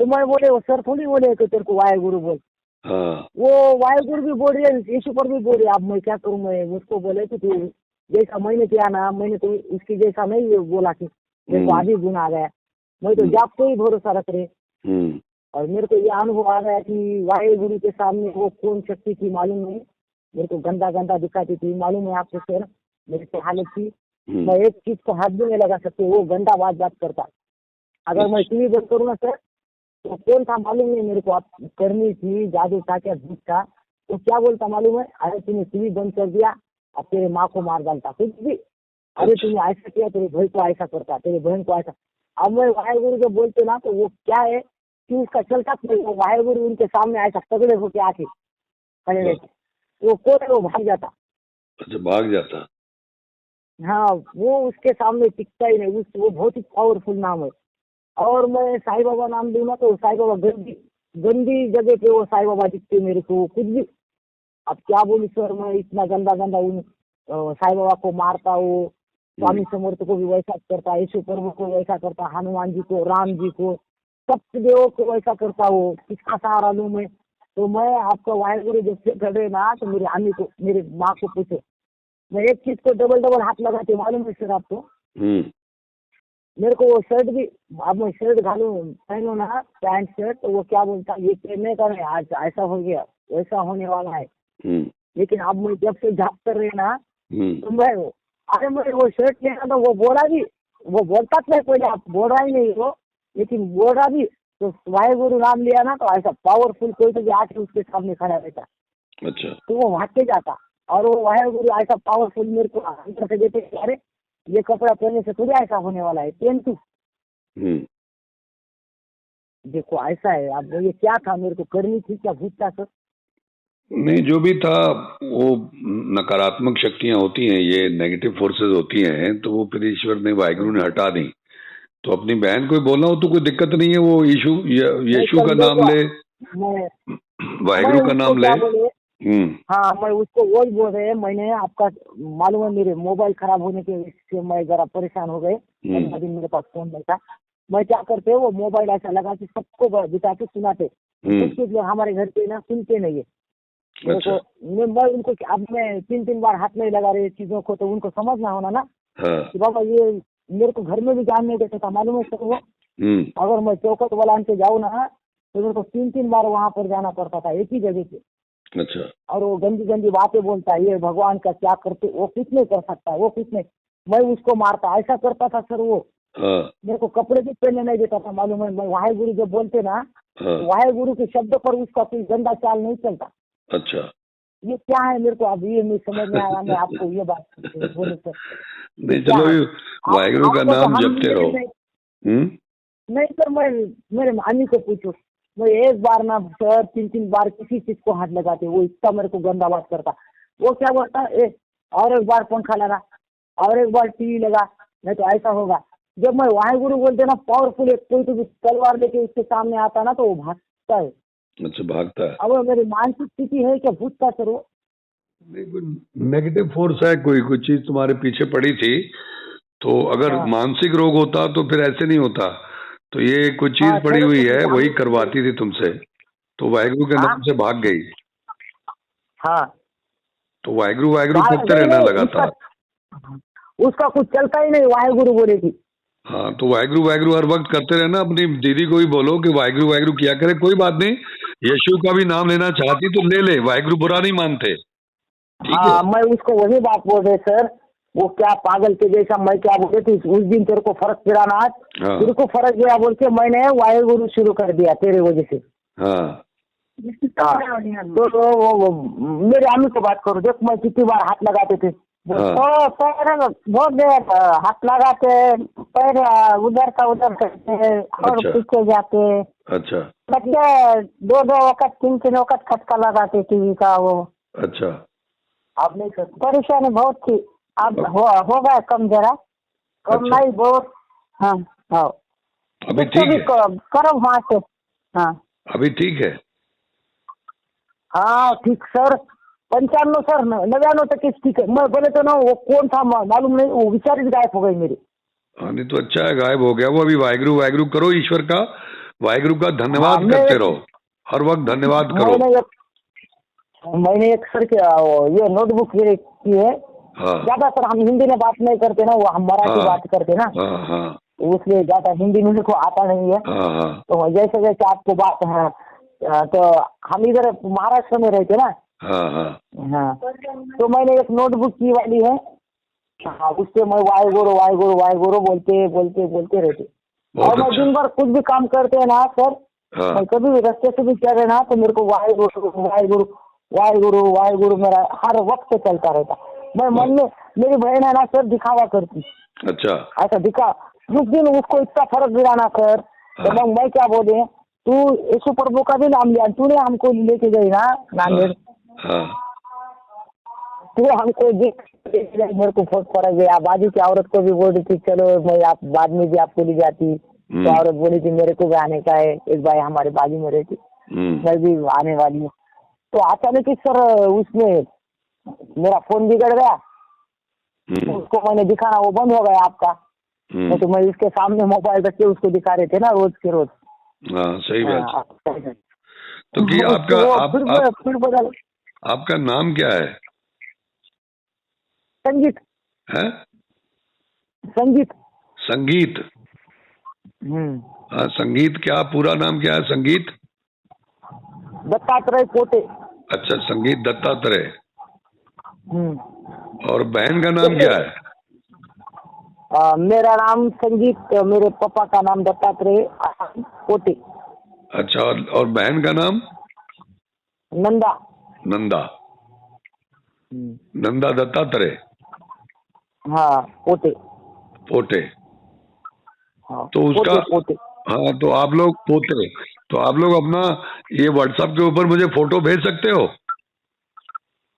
तो मैं बोले, वो सर थोड़ी बोले कि तेरे को वाहेगुरु बोल। वो वाहेगुरु भी बोल रही है, यीशु प्रभु भी बोल रही है। अब मैं क्या करूँ, मैं उसको बोले कि तू जैसा मैंने किया ना, मैंने तो उसकी जैसा नहीं बोला कि मेरे को अभी गुण आ गया। मैं तो जाप पे ही भरोसा रख रहे। और मेरे को ये अनुभव आ गया कि वाहे गुरु के सामने वो कौन शक्ति थी मालूम नहीं, मेरे को गंदा गंदा दिखाती थी। मालूम है आपको सर मेरी तो हालत थी, मैं एक चीज को हाथ भी नहीं लगा सकती, वो गंदा बात करता। अगर मैं टीवी बंद करूँ ना सर, तो कौन था मालूम नहीं मेरे को, आप करनी थी, जादू था क्या झूठ था, तो क्या बोलता मालूम है, अरे तूने टीवी बंद कर दिया, अब तेरे माँ को मार डालता, कुछ भी। अरे तूने ऐसा किया, तेरे भाई को ऐसा करता, तेरे बहन को ऐसा। अब मैं वाहे गुरु जब बोलते ना, तो वो क्या है कि उसका चलता नहीं, वो वाहे गुरु उनके सामने ऐसा तगड़े होके आके खड़े रहते, वो कौन है, वो भाग जाता। अच्छा, भाग जाता। हाँ, वो उसके सामने टिकता ही नहीं, वो बहुत ही पावरफुल नाम है। और मैं साईं बाबा नाम लूँ ना, तो साईं बाबा गंदी जगह पे वो साईं बाबा दिखते मेरे को, कुछ भी। अब क्या बोलूं सर, मैं इतना गंदा उन साईं बाबा को मारता, वो स्वामी समर्थ को भी वैसा करता, यीशु प्रभु को वैसा करता, हनुमान जी को, राम जी को, सब देवों को वैसा करता। वो किसका सहारा लूं मैं? तो मैं आपका वाहेगुरु जब से करे ना, तो मेरी आमी को, मेरी माँ को पूछो, मैं एक चीज को डबल हाथ लगाती मालूम है सर आपको? मेरे को वो शर्ट भी, अब मैं शर्ट पहनू ना, पैंट शर्ट, तो वो क्या बोलता, ये पहनने का नहीं, आज ऐसा हो गया, वैसा होने वाला है। लेकिन अब मैं जब से जाप कर रहे ना, तो मैं वो शर्ट लेना, तो वो बोलता नहीं, पहले आप बोल रहा ही नहीं वो, लेकिन बोल रहा भी, तो वाहेगुरु नाम लिया ना, तो ऐसा पावरफुल कोई तो भी आके उसके सामने खड़ा रहता। अच्छा। तो वो भाग के जाता, और वो वाहेगुरु ऐसा पावरफुल मेरे को अंदर से देते, अरे ये कपड़ा पहनने से थोड़ी ऐसा होने वाला है, पहन तू। देखो ऐसा है। अब ये क्या था, मेरे को करनी थी क्या, भूत था सर? नहीं, जो भी था वो नकारात्मक शक्तियां होती हैं, ये नेगेटिव फोर्सेस होती हैं, तो वो फिर ईश्वर ने, वाहिगुरु ने हटा दी। तो अपनी बहन को बोलना हो तो कोई दिक्कत नहीं है, वो यीशु का नाम ले, वाहिगुरु का नाम ले। हाँ, मैं उसको वो ही बोल रहे हैं। मैंने आपका मालूम है, मेरे मोबाइल खराब होने के वजह से मैं जरा परेशान हो गए, दिन मेरे पास फोन नहीं था। मैं क्या करते, वो मोबाइल ऐसा लगा के सबको बिता के सुनाते, कुछ लोग हमारे घर पे ना सुनते नहीं है। अच्छा। मैं उनको, अब मैं 3 बार हाथ नहीं लगा रहे चीजों को, तो उनको समझना होना ना कि बाबा ये मेरे को घर में भी जान नहीं देता था, मालूम है सर वो। अगर मैं चौकट वाला से जाऊँ ना, तो मेरे को 3 बार वहां पर जाना पड़ता था, एक ही जगह पे। अच्छा। और वो गंदी बातें बोलता है, ये भगवान का क्या करते, वो कुछ नहीं कर सकता, वो कुछ नहीं। मैं उसको मारता, ऐसा करता था सर वो। मेरे को कपड़े भी पहनने नहीं देता था, मालूम है। मैं वाहेगुरु जब बोलते ना, वाहेगुरु के शब्द पर उसका कोई गंदा चाल नहीं चलता। अच्छा। ये क्या है, मेरे को अभी ये नहीं समझ में आया। मैं आपको ये बात बोलूं सर, नहीं चलो, वाहेगुरु का नाम जपते रहो। नहीं सर, मैं मेरे मामी को पूछो, मैं एक बार ना सर 3 बार किसी चीज को हाथ लगाते, वो इतना मेरे को गंदा बात करता। वो क्या बोलता, और एक बार पंखा लगा, और एक बार टीवी लगा, नहीं तो ऐसा होगा। जब मैं वाहेगुरु बोलते ना, पावरफुल एक कोई तो भी तलवार लेके उसके सामने आता ना, तो वो भागता है। अच्छा, भागता है। अब मेरी मानसिक स्थिति है क्या, भूत का सर वो? नेगेटिव फोर्स है, कोई चीज तुम्हारे पीछे पड़ी थी, तो अगर मानसिक रोग होता तो फिर ऐसे नहीं होता। तो ये कोई चीज पड़ी हुई है, वही करवाती थी तुमसे, तो वाहेगुरु के नाम से भाग गई। हाँ, तो वाहेगुरु करते रहना लगातार। उसका कुछ चलता ही नहीं, वाहेगुरु बोले थी। हाँ, तो वाहेगुरु हर वक्त करते रहना। अपनी दीदी को भी बोलो कि वाहेगुरु किया करे, कोई बात नहीं। यीशु का भी नाम लेना चाहती तो ले, वाहेगुरु बुरा नहीं मानते। हाँ, मैं उसको वही बात बोल रहे सर, वो क्या पागल के जैसा मैं क्या बोले थे उस दिन, तेरे को फर्क गिरा ना आज, तेरे को फर्क गिरा बोल के मैंने वाहेगुरु शुरू कर दिया तेरे वजह से। तो वो मेरे आमी को बात करो, देख मैं कितनी बार हाथ लगाते थे, पैर बहुत देर हाथ लगाते, पैर उधर का उधर करते और पीछे जाते। अच्छा। मतलब 2 वक्त 3 वक्त खटका लगाते टीवी का वो। अच्छा। अब नहीं कर, परेशानी बहुत थी, अब हो गया कम, जरा कम। अच्छा। नहीं बहुत। हाँ हाँ, अभी ठीक है, करो वहाँ से। हाँ, अभी ठीक है। हाँ ठीक सर, 95 सर, 99% ठीक है। मैं बोले तो ना, वो कौन था मालूम नहीं, वो विचार गायब हो गई मेरी। हाँ, नहीं तो अच्छा है, गायब हो गया वो। अभी वाहेगुरु करो, ईश्वर का, वाहेगुरु का धन्यवाद करते रहो, हर वक्त धन्यवाद करो। मैंने एक सर ये नोटबुक की है, हाँ ज्यादातर हम हिंदी में बात नहीं करते ना, वो हम मराठी हाँ बात करते ना, हाँ हाँ तो उसलिए ज्यादा हिंदी मेरे को आता नहीं है। हाँ हाँ तो जैसे जैसे आपको बात है, तो हम इधर महाराष्ट्र में रहते ना। हाँ हाँ हाँ, तो मैंने एक नोटबुक की वाली है। हाँ, उससे मैं वाहेगुरु वाहेगुरु वाहेगुरु बोलते बोलते बोलते रहते। और बहुत मैं अच्छा। दिन भर कुछ भी काम करते हैं ना सर, हाँ मैं कभी भी रास्ते से भी चल रहे ना, तो मेरे को वाहेगुरु वाहेगुरु वाहेगुरु वाहेगुरु मेरा हर वक्त चलता रहता। मैं मन में, मेरी बहन है ना सर, दिखावा करती, अच्छा। ऐसा दिखा। जिस दिन उसको इतना फर्क गिरा ना सर, तो हाँ मैं क्या बोले, तू यीशु प्रभु का भी नाम लिया, तूने हमको लेके गई ना नांदेड़, हाँ तू हमको मेरे को बहुत फर्क गया। बाजू की औरत को भी बोल रही थी चलो मैं आप बाद में भी आपको ले जाती, तो औरत बोली थी मेरे को भी आने का है, एक भाई हमारे बाजू में रहती, मैं भी आने वाली हूँ। तो अचानक ही सर उसमें मेरा फोन बिगड़ गया, उसको मैंने दिखाना, वो बंद हो गया आपका। तो मैं इसके सामने मोबाइल रख के उसको दिखा रहे थे ना रोज के रोज। हाँ सही बात। हाँ, तो कि आपका फिर बदल। आपका नाम क्या है? संगीत। है संगीत। संगीत। हाँ संगीत, क्या पूरा नाम क्या है? संगीत दत्तात्रेय पोटे। अच्छा, संगीत दत्तात्रेय। और बहन का नाम क्या है? मेरा नाम संगीत, मेरे पापा का नाम दत्तात्रेय पोटे। अच्छा, और बहन का नाम? नंदा। नंदा। नंदा दत्तात्रेय। हाँ पोटे। पोटे। हाँ, तो उसका पोटे। हाँ, तो आप लोग पोते, तो आप लोग अपना ये व्हाट्सएप के ऊपर मुझे फोटो भेज सकते हो?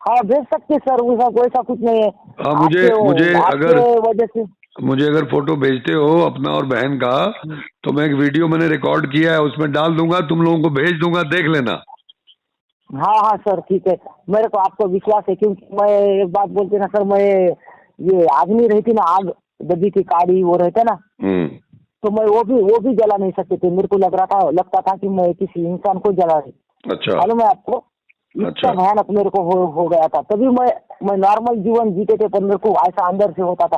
हाँ भेज सकते सर, वैसा कुछ नहीं है। हाँ, मुझे आपके अगर वजह से मुझे अगर फोटो भेजते हो अपना और बहन का, तो मैं एक वीडियो मैंने रिकॉर्ड किया है उसमें डाल दूंगा, तुम लोगों को भेज दूंगा, देख लेना। हाँ हाँ सर ठीक है, मेरे को आपको विश्वास है, क्योंकि मैं एक बात बोलते ना सर, मैं ये आदमी रहती ना आग दबी की काड़ी वो रहते ना, तो मैं वो भी जला नहीं सकते थे। मेरे को लगता था कि मैं किसी इंसान को जला रही। अच्छा। मालूम है आपको, इतना भयानक मेरे को हो गया था। तभी मैं नॉर्मल जीवन जीते थे, पर मेरे को ऐसा अंदर से होता था।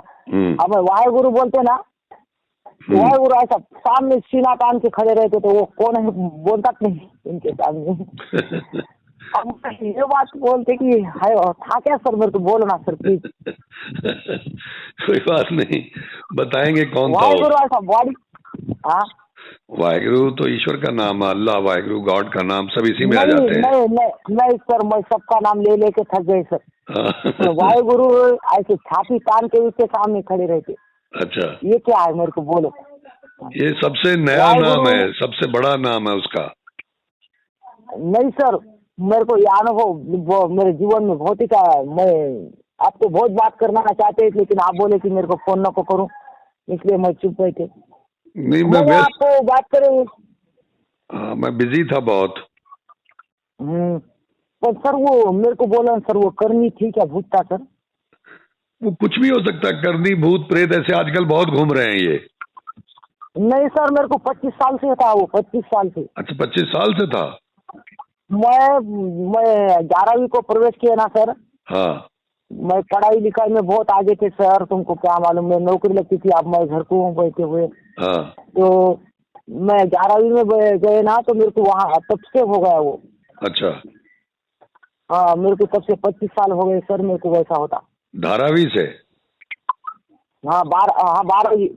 अब वाहेगुरु बोलते ना, वाहेगुरु ऐसा सामने सीना तान के खड़े रहते, तो वो कौन है बोलता नहीं इनके सामने। अब ये बात बोलते कि है था क्या सर, मेरे को बोलना सर प्लीज। कोई बात नहीं, बताएंगे कौन था वाहेगुरु ऐसा बॉडी। हाँ वाहेगुरु तो ईश्वर का नाम है, अल्लाह वाहेगुरु गॉड का नाम सब इसी में आ नहीं जाते हैं। नहीं सर, मैं सबका नाम ले लेके थक गए सर। तो वाहेगुरु ऐसे छाती तान के उसके सामने खड़े रहते। अच्छा, ये क्या है मेरे को बोलो। ये सबसे नया नाम है, सबसे बड़ा नाम है उसका। नहीं सर, मेरे को ये अनुभव मेरे जीवन में बहुत ही का, मैं आपको बहुत बात करना चाहते, लेकिन आप बोले कि मेरे को फोन न को करूं, इसलिए मैं चुप बैठे। नहीं मैं आपको बात करें। हाँ, मैं बिजी था बहुत। पर सर वो मेरे को बोला सर, वो करनी थी क्या भूत था सर? वो कुछ भी हो सकता है, करनी भूत प्रेत ऐसे आजकल बहुत घूम रहे हैं ये। नहीं सर, मेरे को 25 साल से था वो, 25 साल से। अच्छा, 25 साल से था। मैं 11वीं को प्रवेश किया ना सर। हाँ, मैं पढ़ाई लिखाई में बहुत आगे थे सर, तुमको क्या मालूम, मैं नौकरी लगती थी, अब मैं घर को बैठे हुए। हाँ। तो मैं 11वीं में गए ना, तो मेरे को वहाँ तब से हो गया वो। अच्छा। हाँ, मेरे को तब से 25 साल हो गए सर, मेरे को वैसा होता। धारावी से? हाँ 12वीं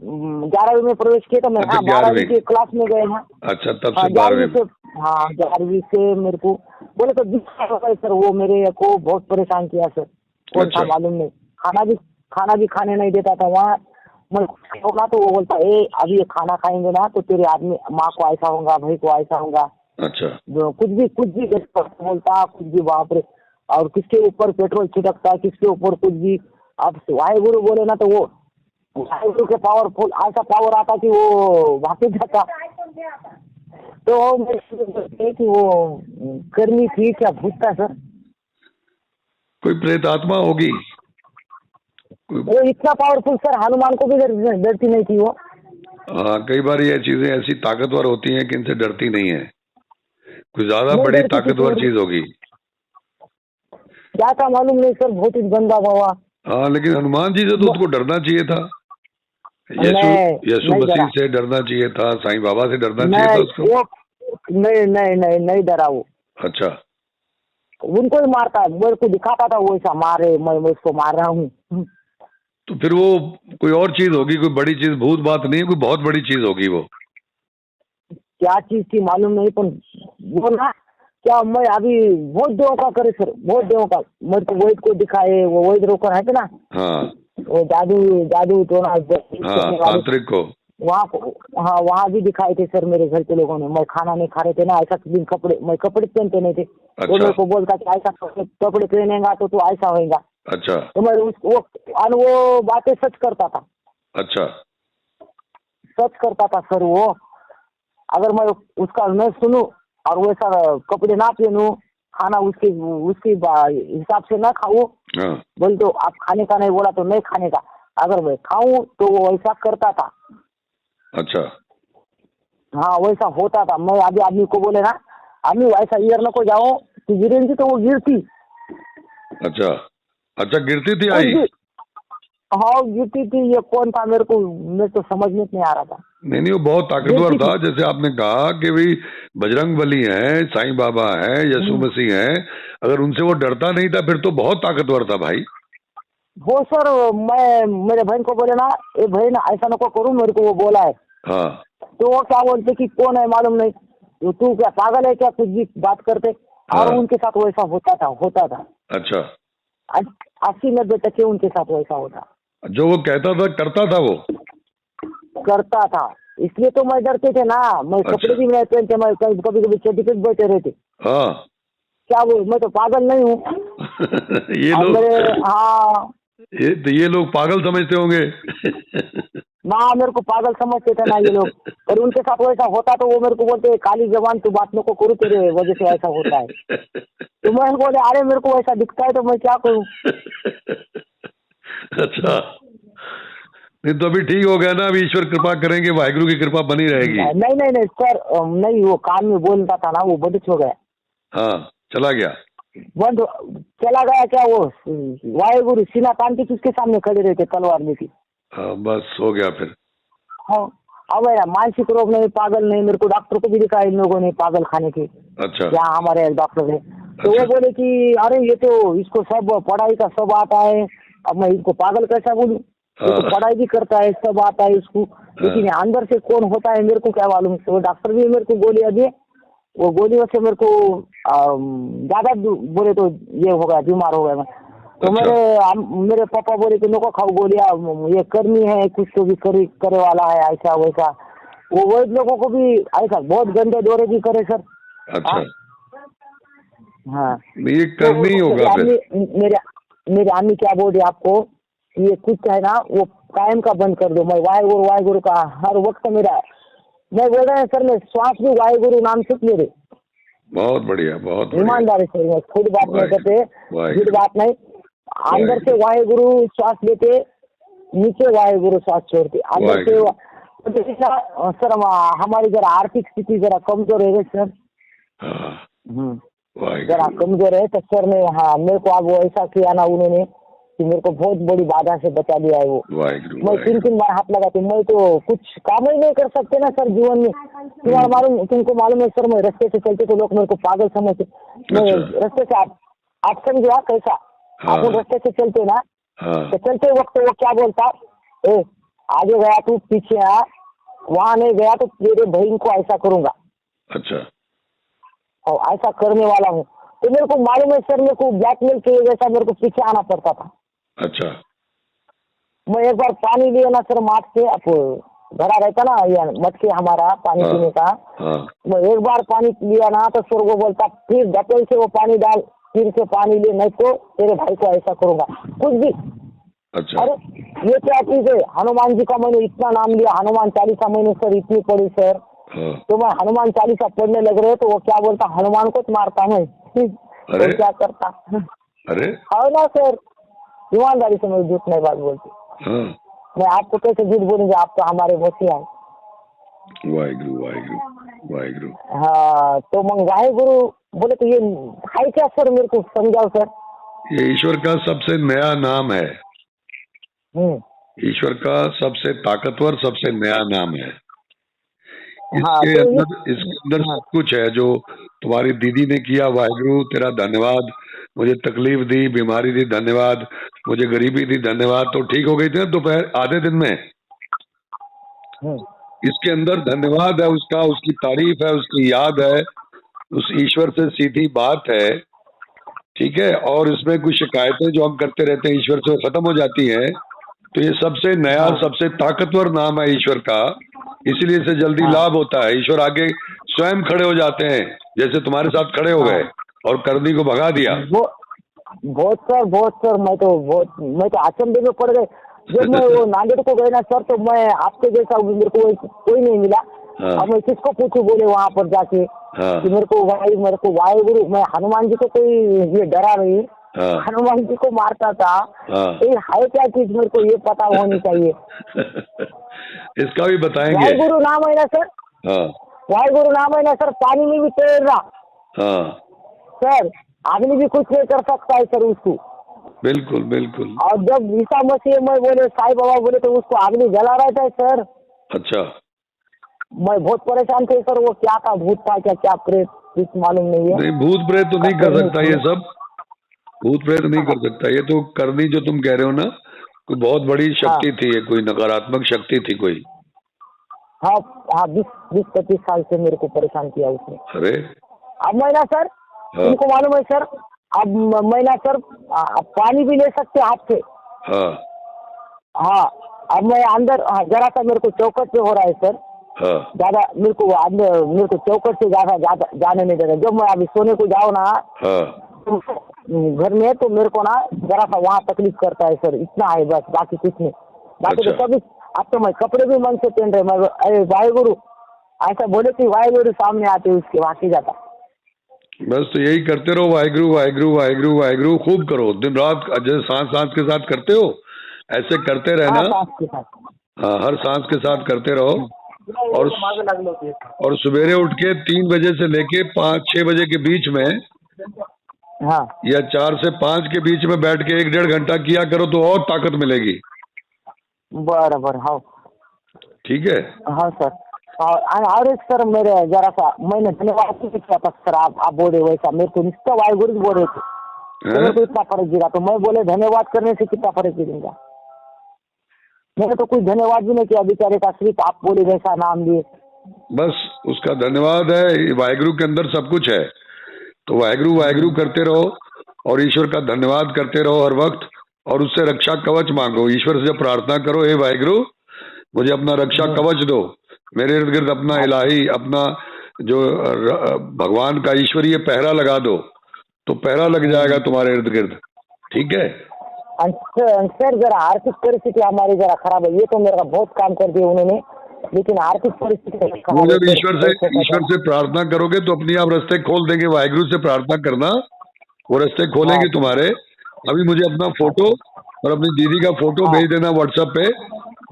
11वीं में प्रवेश किया था मैं। अच्छा, हाँ 12वीं के क्लास में गए हैं। अच्छा, तब से 12वीं से। हाँ 11वीं से मेरे को बोले तो 20 साल हो गए सर, वो मेरे को बहुत परेशान किया सर। कौन था मालूम नहीं, खाना भी खाने नहीं देता था वहाँ। मैं होगा तो वो बोलता अभी ये खाना खाएंगे ना तो तेरे आदमी माँ को ऐसा होगा, भाई को ऐसा होगा। अच्छा। कुछ भी बोलता, कुछ भी बाप रे। और किसके ऊपर पेट्रोल छिड़कता, किसके ऊपर कुछ भी। अब वाहेगुरु बोले ना तो वो वाहेगुरु के पावरफुल ऐसा पावर आता कि वो वापिस जाता। तो कि वो करनी थी क्या भूत था सर? कोई प्रेत आत्मा होगी। वो इतना पावरफुल सर, हनुमान को भी डरती नहीं थी वो। हाँ, कई बार ये चीजें ऐसी ताकतवर होती हैं कि इनसे डरती नहीं है। कोई ज्यादा बड़ी ताकतवर चीज होगी। क्या था मालूम नहीं सर, बहुत ही गंदा बाबा। हाँ, लेकिन हनुमान जी से तो उसको डरना चाहिए था। यीशु नहीं मसीह डरा, से डरना चाहिए था, साईं बाबा से डरना चाहिए था नहीं उसको। वो नहीं डरा वो। अच्छा। उनको ही मारता है, मेरे को दिखाता था वैसा मारे, मैं उसको मार रहा हूँ। तो फिर वो कोई और चीज होगी, कोई बड़ी चीज, भूत बात नहीं है, कोई बहुत बड़ी चीज होगी वो। क्या चीज थी मालूम नहीं, पर वो ना क्या, मैं अभी बहुत देवों का करे सर, बहुत देवों का, मेरे को वैद को दिखाए, वो वैद रोकर है कि ना, हाँ वो जादू जादू टोना हाँ, करने वाले, तांत्रिक को। वहाँ को, हाँ वहाँ भी दिखाए थे सर मेरे घर के लोगों ने। मैं खाना नहीं खा रहे थे ना, ऐसा दिन कपड़े, मैं कपड़े पहनते नहीं थे। वो अच्छा मेरे को बोलता कि ऐसा कपड़े पहनेगा तो तू ऐसा होएगा। अच्छा तो मैं वो बातें सच करता था, अच्छा सच करता था सर वो। अगर मैं उसका न सुनूं और वैसा कपड़े ना पहनूं, खाना उसके उसके हिसाब से ना खाऊं, हाँ बोल तो आप खाने का नहीं बोला तो नहीं खाने का, अगर मैं खाऊं तो वो वैसा करता था। अच्छा हाँ वैसा होता था। मैं अभी आदमी को बोले ना, आदमी वैसा ईयर न को जाओ तो गिरेंगी, तो वो गिरती अच्छा अच्छा, गिरती थी कुछ आई। भी। हाँ गिरती थी। ये कौन था मेरे को, मेरे तो समझ में नहीं आ रहा था। नहीं नहीं, वो बहुत ताकतवर गिरती था, थी। जैसे आपने कहा कि भाई बजरंग बली है, साईं बाबा है, यीशु हम्म। मसीह है, अगर उनसे वो डरता नहीं था फिर तो बहुत ताकतवर था भाई। वो सर, मैं मेरे बहन को बोले ना, ए बहन ऐसा नको करूँ, मेरे को वो बोला है। हाँ तो वो क्या बोलते कि कौन है मालूम नहीं, तो तू क्या पागल है क्या, कुछ भी बात करते। और हाँ। उनके साथ वैसा होता था। अच्छा, 80-90% उनके साथ वैसा होता, जो वो कहता था करता था वो। करता था। इसलिए तो मैं डरते थे ना, मैं कपड़े अच्छा। भी नहीं पहनते, मैं कभी कभी चड्डी पे बैठे रहते। हाँ। क्या वो, मैं तो पागल नहीं हूँ। ये और लोग, मेरे, हाँ ये लोग पागल समझते होंगे। ना, मेरे को पागल समझते थे ना ये लोग। और उनके साथ वैसा होता तो वो मेरे को बोलते काली जबान तू बात को करूँ, तेरे वजह से ऐसा होता है। तो मैं बोले अरे मेरे को वैसा दिखता है तो मैं क्या करूँ। अच्छा, नहीं तो अभी ठीक हो गया ना, अभी ईश्वर कृपा करेंगे, वाहिगुरु की कृपा बनी रहेगी। नहीं सर, नहीं, वो कान में बोलता था ना, वो बंद हो गया। हाँ, चला गया। बंद चला गया क्या, वो वाहेगुरु सीना तान के किसके सामने खड़े रहते तलवार लेके। हाँ, बस हो गया फिर। हाँ, अब मेरा मानसिक रोग नहीं, पागल नहीं, मेरे को डॉक्टर को भी दिखाया इन लोगों ने पागल खाने के। अच्छा यहाँ हमारे डॉक्टर है, तो अच्छा वो बोले कि अरे ये तो इसको सब पढ़ाई का सब आता है, अब मैं इनको पागल कैसा बोलूं। ये तो हाँ पढ़ाई भी करता है, सब आता है इसको, लेकिन अंदर से कौन होता है मेरे को क्या मालूम। तो डॉक्टर भी मेरे को गोलियां दिए, वो गोलियों से मेरे को ज्यादा बोले तो ये हो गया, बीमार हो गया मैं। तो अच्छा मेरे पापा बोले कि नको खाओ गोलियां, ये करनी है, कुछ तो भी करे वाला है, ऐसा वैसा। वो वैद लोगों को भी ऐसा बहुत गंदे दौरे भी करे सर। अच्छा, हाँ, नहीं ये तो करनी ही होगा फिर। मेरे मेरे आदमी क्या बोल रहे आपको, ये कुछ है ना वो कायम का बंद कर दो। मैं वाहेगुरु का हर वक्त मेरा, मैं बोल रहा हूँ सर, मैं श्वास भी वाहेगुरु नाम से ले रहे। बहुत बढ़िया, बहुत बढ़िया। ईमानदारी से, मैं खुद बात नहीं करते, खुद बात नहीं, अंदर से वाहेगुरु श्वास लेते, नीचे वाहेगुरु श्वास छोड़ते, अंदर से सर हमारी जरा आर्थिक स्थिति जरा कमजोर है सर। जरा कमजोर है तो सर ने, हाँ मेरे को अब ऐसा किया ना उन्होंने कि मेरे को बहुत बड़ी बाधा से बचा दिया है वो। मैं 3 बार हाथ लगाती, मैं तो कुछ काम ही नहीं कर सकते ना सर जीवन में। तुमको मालूम है सर, मैं रास्ते से चलते तो लोग मेरे को पागल समझते। मैं रास्ते से, आप समझे कैसा, आप रास्ते से चलते ना, तो चलते वक्त वो क्या बोलता, ए आगे गया तू पीछे आ, वहां नहीं गया तो तेरे बहन को ऐसा करूंगा। अच्छा, और ऐसा करने वाला हूँ। तो मेरे को मालूम है सर, मेरे को ब्लैकमेल के जैसा मेरे को पीछे आना पड़ता था। अच्छा, मैं एक बार पानी लिया ना सर माठ से, अब भरा रहता ना ये मटके हमारा पानी पीने का। मैं एक बार पानी लिया ना तो सर वो बोलता फिर डटेल से वो पानी डाल, फिर से पानी ले, नहीं तो तेरे भाई को ऐसा करूंगा, कुछ भी। अच्छा। अरे ये क्या चीज है, हनुमान जी का मैंने इतना नाम लिया, हनुमान चालीसा मैंने सर इतनी पढ़ी सर। तो मैं हनुमान चालीसा पढ़ने लग रहे तो वो क्या बोलता, हनुमान को मारता मैं। अरे क्या करता, अरे हाँ ना सर, ईमानदारी से मैं झूठ नहीं बात बोलती। मैं आपको कैसे झूठ बोलूंगी, आप तो हमारे मोसिया है। वाहिगुरु वाहिगुरु वाहिगुरु। हाँ, तो मैं वाहिगुरु बोले तो ये है क्या सर, मेरे को समझाओ सर। ये ईश्वर का सबसे नया नाम है। ईश्वर का सबसे ताकतवर, सबसे नया नाम है। हाँ, इसके अंदर सब कुछ है जो तुम्हारी दीदी ने किया। वाहिगुरु तेरा धन्यवाद, मुझे तकलीफ दी, बीमारी दी, धन्यवाद, मुझे गरीबी दी, धन्यवाद। तो ठीक हो गई थी ना दोपहर आधे दिन में। इसके अंदर धन्यवाद है उसका, उसकी तारीफ है, उसकी याद है, उस ईश्वर से सीधी बात है। ठीक है। और इसमें कुछ शिकायतें जो हम करते रहते हैं ईश्वर से खत्म हो जाती हैं। तो ये सबसे नया, सबसे ताकतवर नाम है ईश्वर का, इसलिए इसे जल्दी लाभ होता है। ईश्वर आगे स्वयं खड़े हो जाते हैं, जैसे तुम्हारे साथ खड़े हो गए और करनी को भगा दिया। बहुत सर मैं तो अचंभे में पड़ गए जब मैं वो नांदेड़ को गए ना सर। तो मैं आपके जैसा मेरे को कोई नहीं मिला। अब मैं किसको पूछूं, बोले वहाँ पर जाके कि मेरे को वाहिगुरु, मैं हनुमान जी को कोई ये डरा नहीं, हनुमान जी को मारता था। ये है क्या चीज, मेरे को ये पता होनी चाहिए। इसका भी बताएंगे। वाहिगुरु नाम है ना सर, वाहिगुरु नाम है ना सर, पानी में भी तैर रहा सर, आदमी भी कुछ नहीं कर सकता है सर उसको। बिल्कुल बिल्कुल। और जब ईसा मसीह में बोले, साईं बाबा बोले, तो उसको आदमी जला रहा था सर। अच्छा। मैं बहुत परेशान थे सर, वो क्या था, भूत था क्या प्रेत, कुछ मालूम नहीं है। नहीं, भूत प्रेत तो नहीं कर सकता ये सब, भूत प्रेत नहीं कर सकता ये तो। करनी जो तुम कह रहे हो ना, कोई बहुत बड़ी शक्ति थी, ये कोई नकारात्मक शक्ति थी कोई। हाँ 20-25 साल से मेरे को परेशान किया उसने। अरे अब मैं ना सर, तुमको मालूम है सर, अब मैं ना सर पानी भी ले सकते हाथ से। हाँ अब मैं अंदर जरा सा मेरे को चौकट पे हो रहा है सर, ज्यादा मेरे को चौकट से ज्यादा जाने नहीं दे रहा। जब मैं अभी सोने को जाऊँ ना घर में, तो मेरे को ना जरा सा वहाँ तकलीफ करता है सर, इतना है बस, बाकी कुछ नहीं। बाकी तो सभी, अब तो मैं कपड़े भी मन से पहन रहे। मैं अरे वाहिगुरु ऐसा बोले कि वाहिगुरु सामने आते उसके वाकई जाता। बस तो यही करते रहो, वाहिगुरु वाहिगुरु वाहिगुरु वाहिगुरु खूब करो, दिन रात, जैसे सांस के साथ करते हो ऐसे करते रहना। हाँ, हर सांस के साथ करते रहो। और सवेरे उठ के 3 बजे से लेके 5-6 बजे के बीच में, या 4 से 5 के बीच में बैठ के 1-1.5 घंटा किया करो तो और ताकत मिलेगी। बराबर। हाँ ठीक है। हाँ सर। और एक सर, मेरे जरा सा मैंने धन्यवाद किया था सर, आप बोले वैसा, मेरे को निश्चित वाहिगुरु बोल रहे थे, तो मेरे को इतना फर्क गिरा। तो मैं बोले धन्यवाद करने से कितना फर्क गिरेगा। मैंने तो कुछ धन्यवाद भी नहीं किया बेचारे का, सिर्फ आप बोले वैसा नाम लिए, बस उसका धन्यवाद है। वाहिगुरु के अंदर सब कुछ है, तो वाहिगुरु वाहिगुरु करते रहो और ईश्वर का धन्यवाद करते रहो हर वक्त। और उससे रक्षा कवच मांगो, ईश्वर से जब प्रार्थना करो, हे वाहिगुरु मुझे अपना रक्षा कवच दो, मेरे इर्द गिर्द अपना इलाही, अपना जो भगवान का ईश्वरीय पहरा लगा दो, तो पहरा लग जाएगा तुम्हारे इर्द गिर्द। ठीक है सर। जरा आर्थिक परिस्थिति हमारी जरा खराब है, ये तो मेरा बहुत काम कर दिया उन्होंने, लेकिन आर्थिक परिस्थिति खराब है। जब ईश्वर से प्रार्थना करोगे तो अपने आप रास्ते खोल देंगे। वाहिगुरु से प्रार्थना करना, वो रास्ते खोलेंगे तुम्हारे। अभी मुझे अपना फोटो और अपनी दीदी का फोटो भेज देना व्हाट्सएप पे,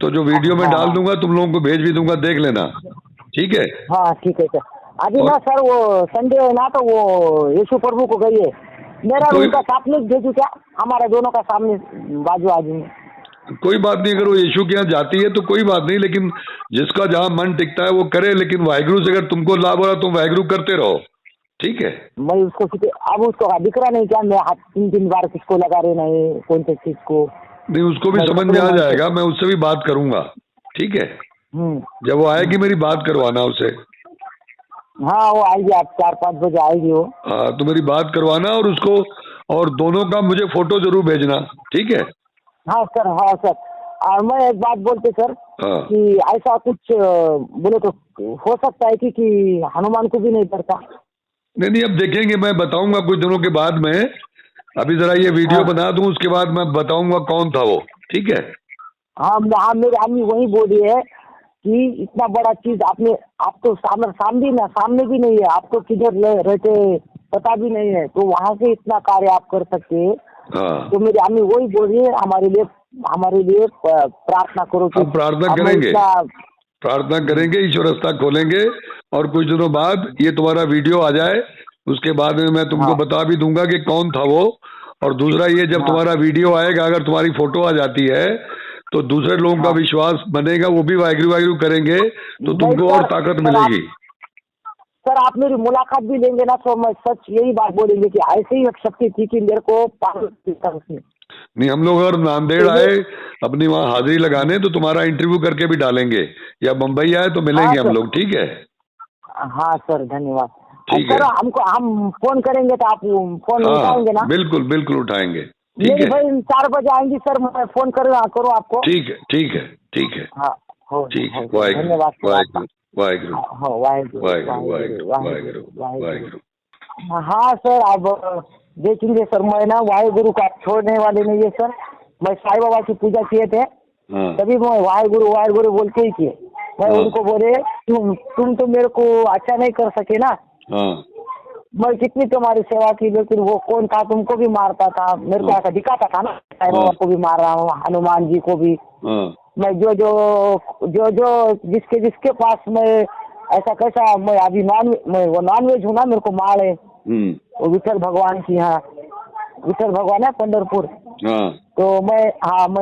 तो जो वीडियो में डाल दूंगा तुम लोगों को भेज भी दूंगा, देख लेना। ठीक है। हाँ ठीक है सर। अभी ना सर वो संडे है ना, तो वो यीशु प्रभु को गई है, मेरा उनका सामने भेजू क्या, हमारा दोनों का सामने बाजू आजू में। कोई बात नहीं, अगर वो यीशु के यहाँ जाती है तो कोई बात नहीं, लेकिन जिसका जहाँ मन टिकता है वो करे। लेकिन वाहिगुरु से अगर तुमको लाभ हो रहा तुम वाहिगुरु करते रहो। ठीक है। मैं उसको अब उसको दिख रहा नहीं क्या, मैं हाथ 3 बार किसको लगा रहे नहीं, कौन सी चीज को नहीं, उसको भी समझ में आ जाएगा। मैं उससे भी बात करूंगा। ठीक है। जब वो आएगी मेरी बात करवाना उसे। हाँ वो आएगी, आप 4-5 बजे आएगी वो। हाँ तो मेरी बात करवाना और उसको, और दोनों का मुझे फोटो जरूर भेजना। ठीक है। हाँ सर। हाँ सर। और मैं एक बात बोलते सर, कि ऐसा कुछ बोले तो हो सकता है कि हनुमान को भी नहीं पड़ता। नहीं, अब देखेंगे, मैं बताऊंगा कुछ दिनों के बाद में। अभी जरा ये वीडियो बना दूं, उसके बाद मैं बताऊंगा कौन था वो। ठीक है। हाँ मेरी अम्मी वही बोली है कि इतना बड़ा चीज आप तो सामने भी नहीं है, आपको किधर रहते पता भी नहीं है, तो वहाँ से इतना कार्य आप कर सकते हैं। तो मेरी अम्मी वही बोल रही है, हमारे लिए प्रार्थना करो। प्रार्थना करेंगे, ईश्वर रास्ता खोलेंगे, और कुछ दिनों बाद ये तुम्हारा वीडियो आ जाए, उसके बाद में मैं तुमको बता भी दूंगा कि कौन था वो। और दूसरा ये, जब तुम्हारा वीडियो आएगा, अगर तुम्हारी फोटो आ जाती है तो दूसरे लोगों का विश्वास बनेगा, वो भी वाहिगुरु वाहिगुरु करेंगे तो तुमको और ताकत मिलेगी। सर आप मेरी मुलाकात भी लेंगे ना तो मैं सच यही बात बोलेंगे कि ऐसे ही एक शक्ति थी कि मेरे को नहीं, हम लोग अगर नांदेड़ आए अपनी वहाँ हाजिरी लगाने तो तुम्हारा इंटरव्यू करके भी डालेंगे, या मुंबई आए तो मिलेंगे हम लोग, ठीक है? हाँ सर धन्यवाद। ठीक सर है, हमको हम फोन करेंगे तो आप फोन उठाएंगे ना? बिल्कुल बिल्कुल उठाएंगे। मेरी बहन 4 बजे आएंगी सर, मैं फोन करूँ आपको? ठीक है ठीक है ठीक है। हाँ ठीक है। धन्यवाद। वाहिगुरु वाहिगुरु वाहिगुरु वाहिगुरु वाहिगुरु वाहिगुरु। हाँ सर अब देखेंगे सर, मैं ना वाहिगुरु को छोड़ने वाले नहीं है सर। मैं साईं बाबा की पूजा किए थे तभी मैं वाहिगुरु वाहिगुरु बोल के ही किए। मैं उनको बोले तुम तो मेरे को अच्छा नहीं कर सके ना, मैं कितनी तुम्हारी सेवा की, लेकिन वो कौन था तुमको भी मारता था, मेरे को ऐसा दिखाता था ना, साईं बाबा को भी मार रहा हूँ, हनुमान जी को भी। मैं जो जिसके जिसके पास मैं ऐसा कैसा, मैं अभी मैं वो नॉनवेज हूँ ना, मेरे को मार है वो विठल भगवान की। हाँ विठल भगवान है पंढरपुर। तो मैं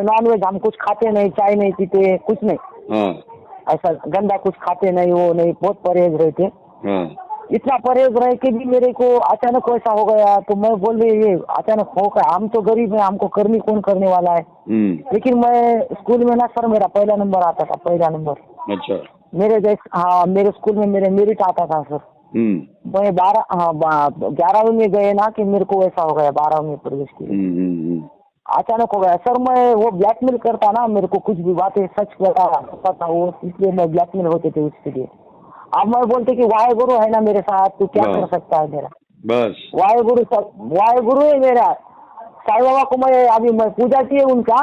नॉनवेज, हम कुछ खाते नहीं, चाय नहीं पीते, कुछ नहीं, ऐसा गंदा कुछ खाते नहीं, वो नहीं, बहुत परहेज रहते। इतना परहेज रह के भी मेरे को अचानक ऐसा हो गया। तो मैं बोल रही ये अचानक हो गया, हम तो गरीब है, हमको करनी कौन करने वाला है। लेकिन मैं स्कूल में ना सर मेरा पहला नंबर आता था, पहला नंबर। अच्छा। मेरे स्कूल में मेरे मेरिट आता था सर। मैं 11वीं में गए ना कि मेरे को ऐसा हो गया, 12वीं में प्रवेश किया, अचानक हो गया सर। मैं वो ब्लैकमेल करता ना, मेरे को कुछ भी बातें सच पता वो, इसलिए मैं ब्लैकमेल होते थे उसके लिए। अब मैं बोलते कि वाहिगुरु है ना मेरे साथ, तू क्या कर सकता है मेरा, बस वाहिगुरु है मेरा। साईं बाबा को मैं पूजा की है उनका,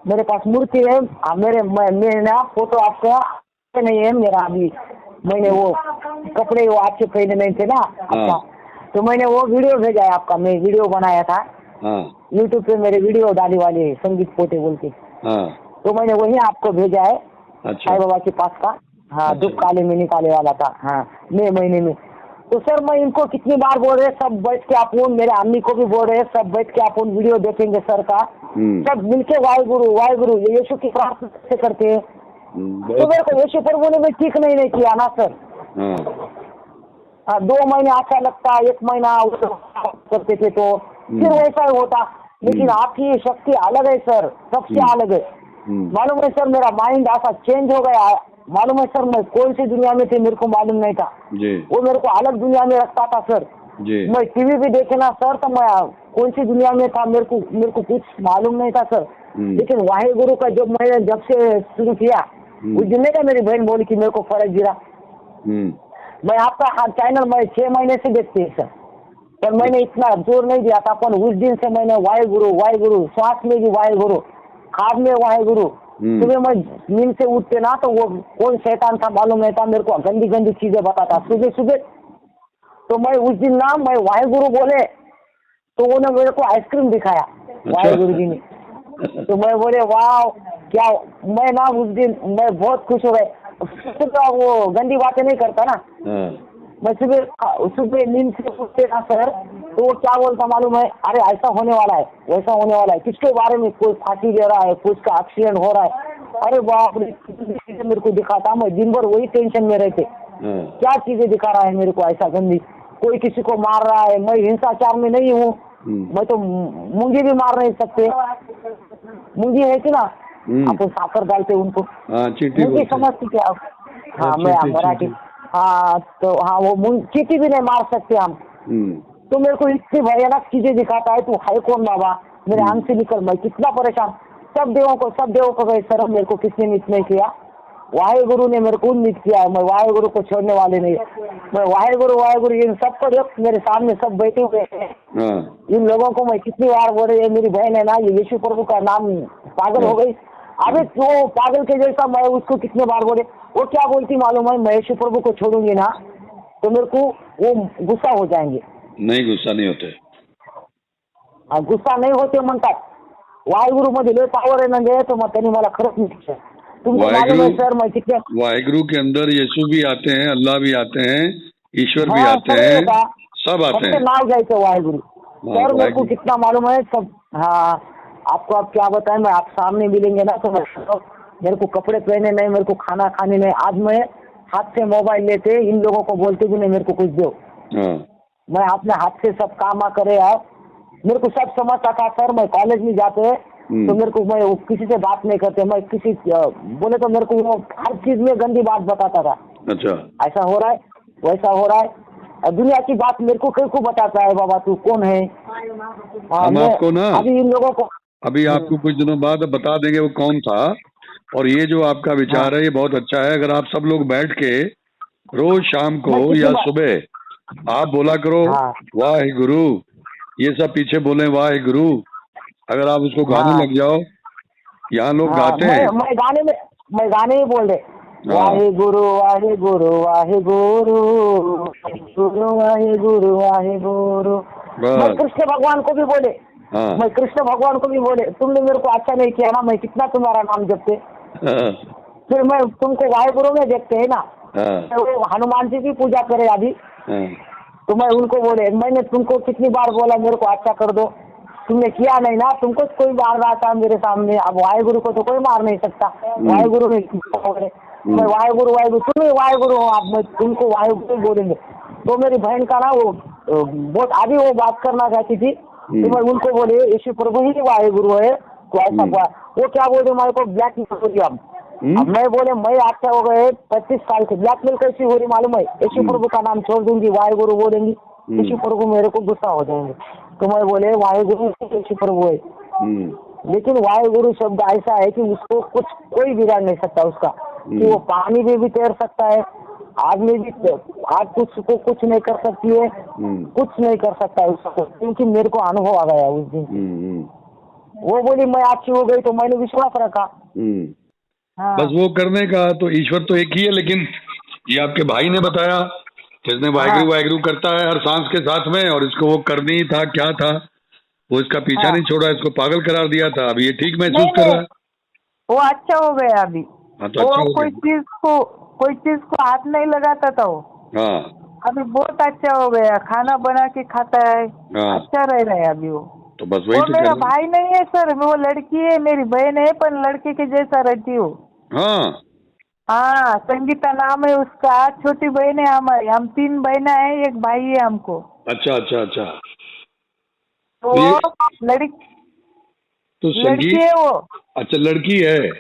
मेरे पास मूर्ति है, मेरे ना फोटो आपका नहीं है मेरा। अभी मैंने वो कपड़े वो आपसे पहले नहीं थे ना आपका, तो मैंने वो वीडियो भेजा है आपका, मैं वीडियो बनाया था YouTube पे, मेरे वीडियो डाली वाले संगीत पोते बोल के, तो मैंने वही आपको भेजा है। साईं बाबा के पास का, हाँ दुख काले में निकाले वाला था, हाँ मई महीने में। तो सर मैं इनको कितनी बार बोल रहे, सब बैठ के आप मेरे अम्मी को भी बोल रहे, सब बैठ के आप वीडियो देखेंगे सर का, सब मिलके वाहिगुरु वाहिगुरु यीशु की प्रार्थना से करते हैं। तो मेरे को यीशु प्रभु ने भी ठीक नहीं किया ना सर। 2 महीने अच्छा लगता, 1 महीना करते थे तो फिर वैसा ही होता। लेकिन आपकी शक्ति अलग है सर, सबसे अलग है। मालूम है सर, मेरा माइंड ऐसा चेंज हो गया। मालूम है सर, मैं कौन सी दुनिया में थे मेरे को मालूम नहीं था, वो मेरे को अलग दुनिया में रखता था सर। मैं टीवी भी देखे ना सर, तो मैं कौन सी दुनिया में था मेरे को कुछ मालूम नहीं था सर। लेकिन वाहिगुरु का जब से शुरू किया, उस दिन का मेरी बहन बोली कि मेरे को फर्क गिरा। मैं आपका चैनल मैं 6 महीने से देखती है सर, पर मैंने इतना जोर नहीं दिया था। पर उस दिन से मैंने वाहिगुरु वाहिगुरु, श्वास में भी वाहिगुरु, खाद में वाहिगुरु। सुबह मैं नींद से उठते ना तो वो कौन शैतान था मालूम नहीं था, मेरे को गंदी गंदी चीजें बताता सुबह सुबह। तो मैं उस दिन ना मैं वाहिगुरु बोले तो उन्होंने मेरे को आइसक्रीम दिखाया वाहिगुरु जी ने। तो मैं बोले वाह क्या, मैं ना उस दिन मैं बहुत खुश हो गए। तो वो गंदी बातें नहीं करता ना, मैं सुबह नींद से उठते ना सर, तो वो क्या बोलता मालूम है, अरे ऐसा होने वाला है, वैसा होने वाला है, किसके बारे में, कोई फांसी ले रहा है, कुछ का एक्सीडेंट हो रहा है। अरे बाप रे, मेरे को दिखाता, मैं दिन भर वही टेंशन में रहते, क्या चीजें दिखा रहा है मेरे को ऐसा गंदी, कोई किसी को मार रहा है। मैं हिंसाचार में नहीं हूँ, मैं तो मूंगी भी मार नहीं सकते। मूंगी है कि ना, अपन साकर डालते उनको, मूंगी समझती क्या आप? हाँ मैं मराठी, हाँ तो हाँ वो चींटी भी नहीं मार सकते हम। तो मेरे को इतनी भयानक चीजें दिखाता है, तू है कौन बाबा, मेरे आंख से निकल, मैं कितना परेशान। सब देवों को गए सर, मेरे को किसने नीत नहीं किया, वाहिगुरु ने मेरे को नीत किया है। मैं वाहिगुरु को छोड़ने वाले नहीं, मैं वाहिगुरु इन सब पर मेरे सामने सब बैठे हुए हैं। इन लोगों को मैं कितनी बार बोल रही है, मेरी बहन है ना, ये यीशु प्रभु का नाम पागल हो गई। अबे वो पागल के जैसा मैं उसको कितने बार बोले, वो क्या बोलती मालूम है, मैं यीशु प्रभु को छोड़ूंगी ना तो मेरे को वो गुस्सा हो जाएंगे। नहीं गुस्सा नहीं होते, गुस्सा नाही होते म्हणतात, वाहिगुरु मध्ये लय पावर आहे म्हणजे, तो मग त्यांनी मला खरंच नाही। तुमको मालूम है सर, मैं कितने वाहिगुरु के अंदर यीशु भी आते हैं, अल्लाह भी आते हैं, ईश्वर भी आते हैं, सब आते हैं। नाव जायचं वाहिगुरु सर, मेरे को कितना मालूम है सब। हाँ आपको अब क्या बताएं, मैं आप सामने मिलेंगे ना तो मेरे को कपड़े पहने नहीं, मेरे को खाना खाने नहीं। आज मैं हाथ से मोबाइल लेते, इन लोगों को बोलते भी नहीं मेरे को कुछ दो। मैं अपने हाथ से सब काम करे। आप मेरे को सब समझता था सर। मैं कॉलेज में जाते हैं तो मेरे को, मैं किसी से बात नहीं करते, मैं किसी बोले तो मेरे को वो हर चीज में गंदी बात बताता था। अच्छा, ऐसा हो रहा है, वैसा हो रहा है, और दुनिया की बात मेरे को क्यों बताता है? बाबा तू कौन है? हम आपको ना अभी इन लोगों को अभी आपको कुछ दिनों बाद बता देंगे वो कौन था। और ये जो आपका विचार है ये बहुत अच्छा है। अगर आप सब लोग बैठ के रोज शाम को या सुबह आप बोला करो वाहे गुरु, ये सब पीछे बोले वाहे गुरु। अगर आप उसको गाने लग जाओ, यहाँ लोग गाते हैं। मैं गाने ही बोल रहे, वाहे गुरु वाहे गुरु वाहे गुरु गुरु वाहे गुरु वाहे गुरु। मैं कृष्ण भगवान को भी बोले, मैं कृष्ण भगवान को भी बोले, तुमने मेरे को अच्छा नहीं किया ना, मैं कितना तुम्हारा नाम जपते। फिर मैं तुमको वाहे गुरु में देखते है ना, तो हनुमान जी की पूजा करे अभी, तो मैं उनको बोले, मैंने तुमको कितनी बार बोला मेरे को अच्छा कर दो, तुमने किया नहीं ना। तुमको कोई मार रहा था मेरे सामने, अब वाहे गुरु को तो कोई मार नहीं सकता। वाहे गुरु में मैं वाहे गुरु तुम ही वाहे गुरु हो, आप मैं तुमको वाहे गुरु बोलेंगे। तो मेरी बहन का ना वो बहुत आगे वो बात करना चाहती थी, तो मैं उनको बोले यीशु प्रभु ही वाहे गुरु है। तो ऐसा हुआ, वो क्या बोले मेरे को ब्लैकमेल हो रही। अब मैं बोले मैं अच्छा हो गए 25 साल से, ब्लैकमेल कैसी हो रही मालूम है? यीशु प्रभु का नाम छोड़ दूंगी, वाहे गुरु बोलेंगी, यीशु प्रभु मेरे को गुस्सा हो जाएंगे। तो मैं बोले वाहे गुरु यीशु प्रभु है, लेकिन वाहे गुरु शब्द ऐसा है कि उसको कुछ कोई बिगाड़ नहीं सकता उसका, कि वो पानी में भी तैर सकता है, आग में भी, आग कुछ नहीं कर सकती है, कुछ नहीं कर सकता है उसको, क्योंकि मेरे को अनुभव आ गया उस दिन। वो बोली मैं अच्छी हो गई तो मैंने विश्वास रखा। बस वो करने का तो ईश्वर तो एक ही है, लेकिन ये आपके भाई ने बताया जिसने वाहिगुरु वाहिगुरु करता है हर सांस के साथ में, और इसको वो करनी ही था, क्या था वो इसका पीछा नहीं छोड़ा, इसको पागल करार दिया था। अभी ये ठीक महसूस कर रहा है, वो अच्छा हो गया अभी। तो अच्छा वो कोई चीज को हाथ नहीं लगाता था वो, अभी बहुत अच्छा हो गया, खाना बना के खाता है, अच्छा रह रहा है अभी वो। तो बस वही तो मेरा भाई नहीं है सर, वो लड़की है, मेरी बहन है, पर लड़के के जैसा रहती हो। हाँ, संगीता नाम है उसका, छोटी बहन है हमारी, हम 3 बहना है, एक भाई है हमको। अच्छा अच्छा अच्छा। तो लड़की है वो। अच्छा, लड़की है।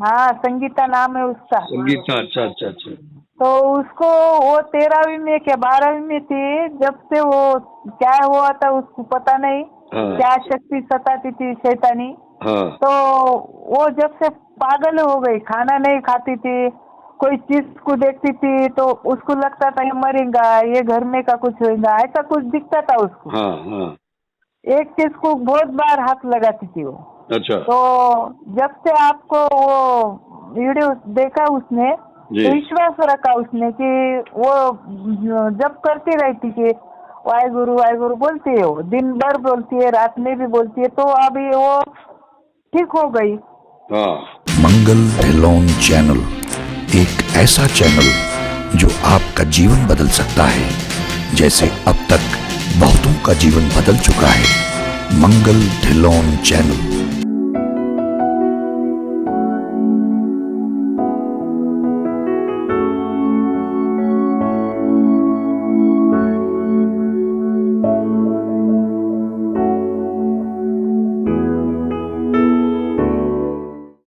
हाँ, संगीता नाम है उसका। संगीता, अच्छा अच्छा अच्छा। तो उसको वो 13वीं में क्या 12वीं में थी, जब से वो क्या हुआ था उसको पता नहीं, क्या शक्ति सताती थी शैतानी। तो वो जब से पागल हो गई, खाना नहीं खाती थी, कोई चीज को देखती थी तो उसको लगता था ये मरेगा, ये घर में का कुछ होगा, ऐसा कुछ दिखता था उसको। एक चीज को बहुत बार हाथ लगाती थी वो। अच्छा। तो जब से आपको वो वीडियो देखा उसने, तो विश्वास रखा उसने कि वो जब करती रहती थी वाहे गुरु बोलती है, वो दिन भर बोलती है, रात में भी बोलती है, तो अभी वो ठीक हो गई। मंगल ढिल्लोन चैनल एक ऐसा चैनल जो आपका जीवन बदल सकता है, जैसे अब तक बहुतों का जीवन बदल चुका है। मंगल ढिल्लोन चैनल।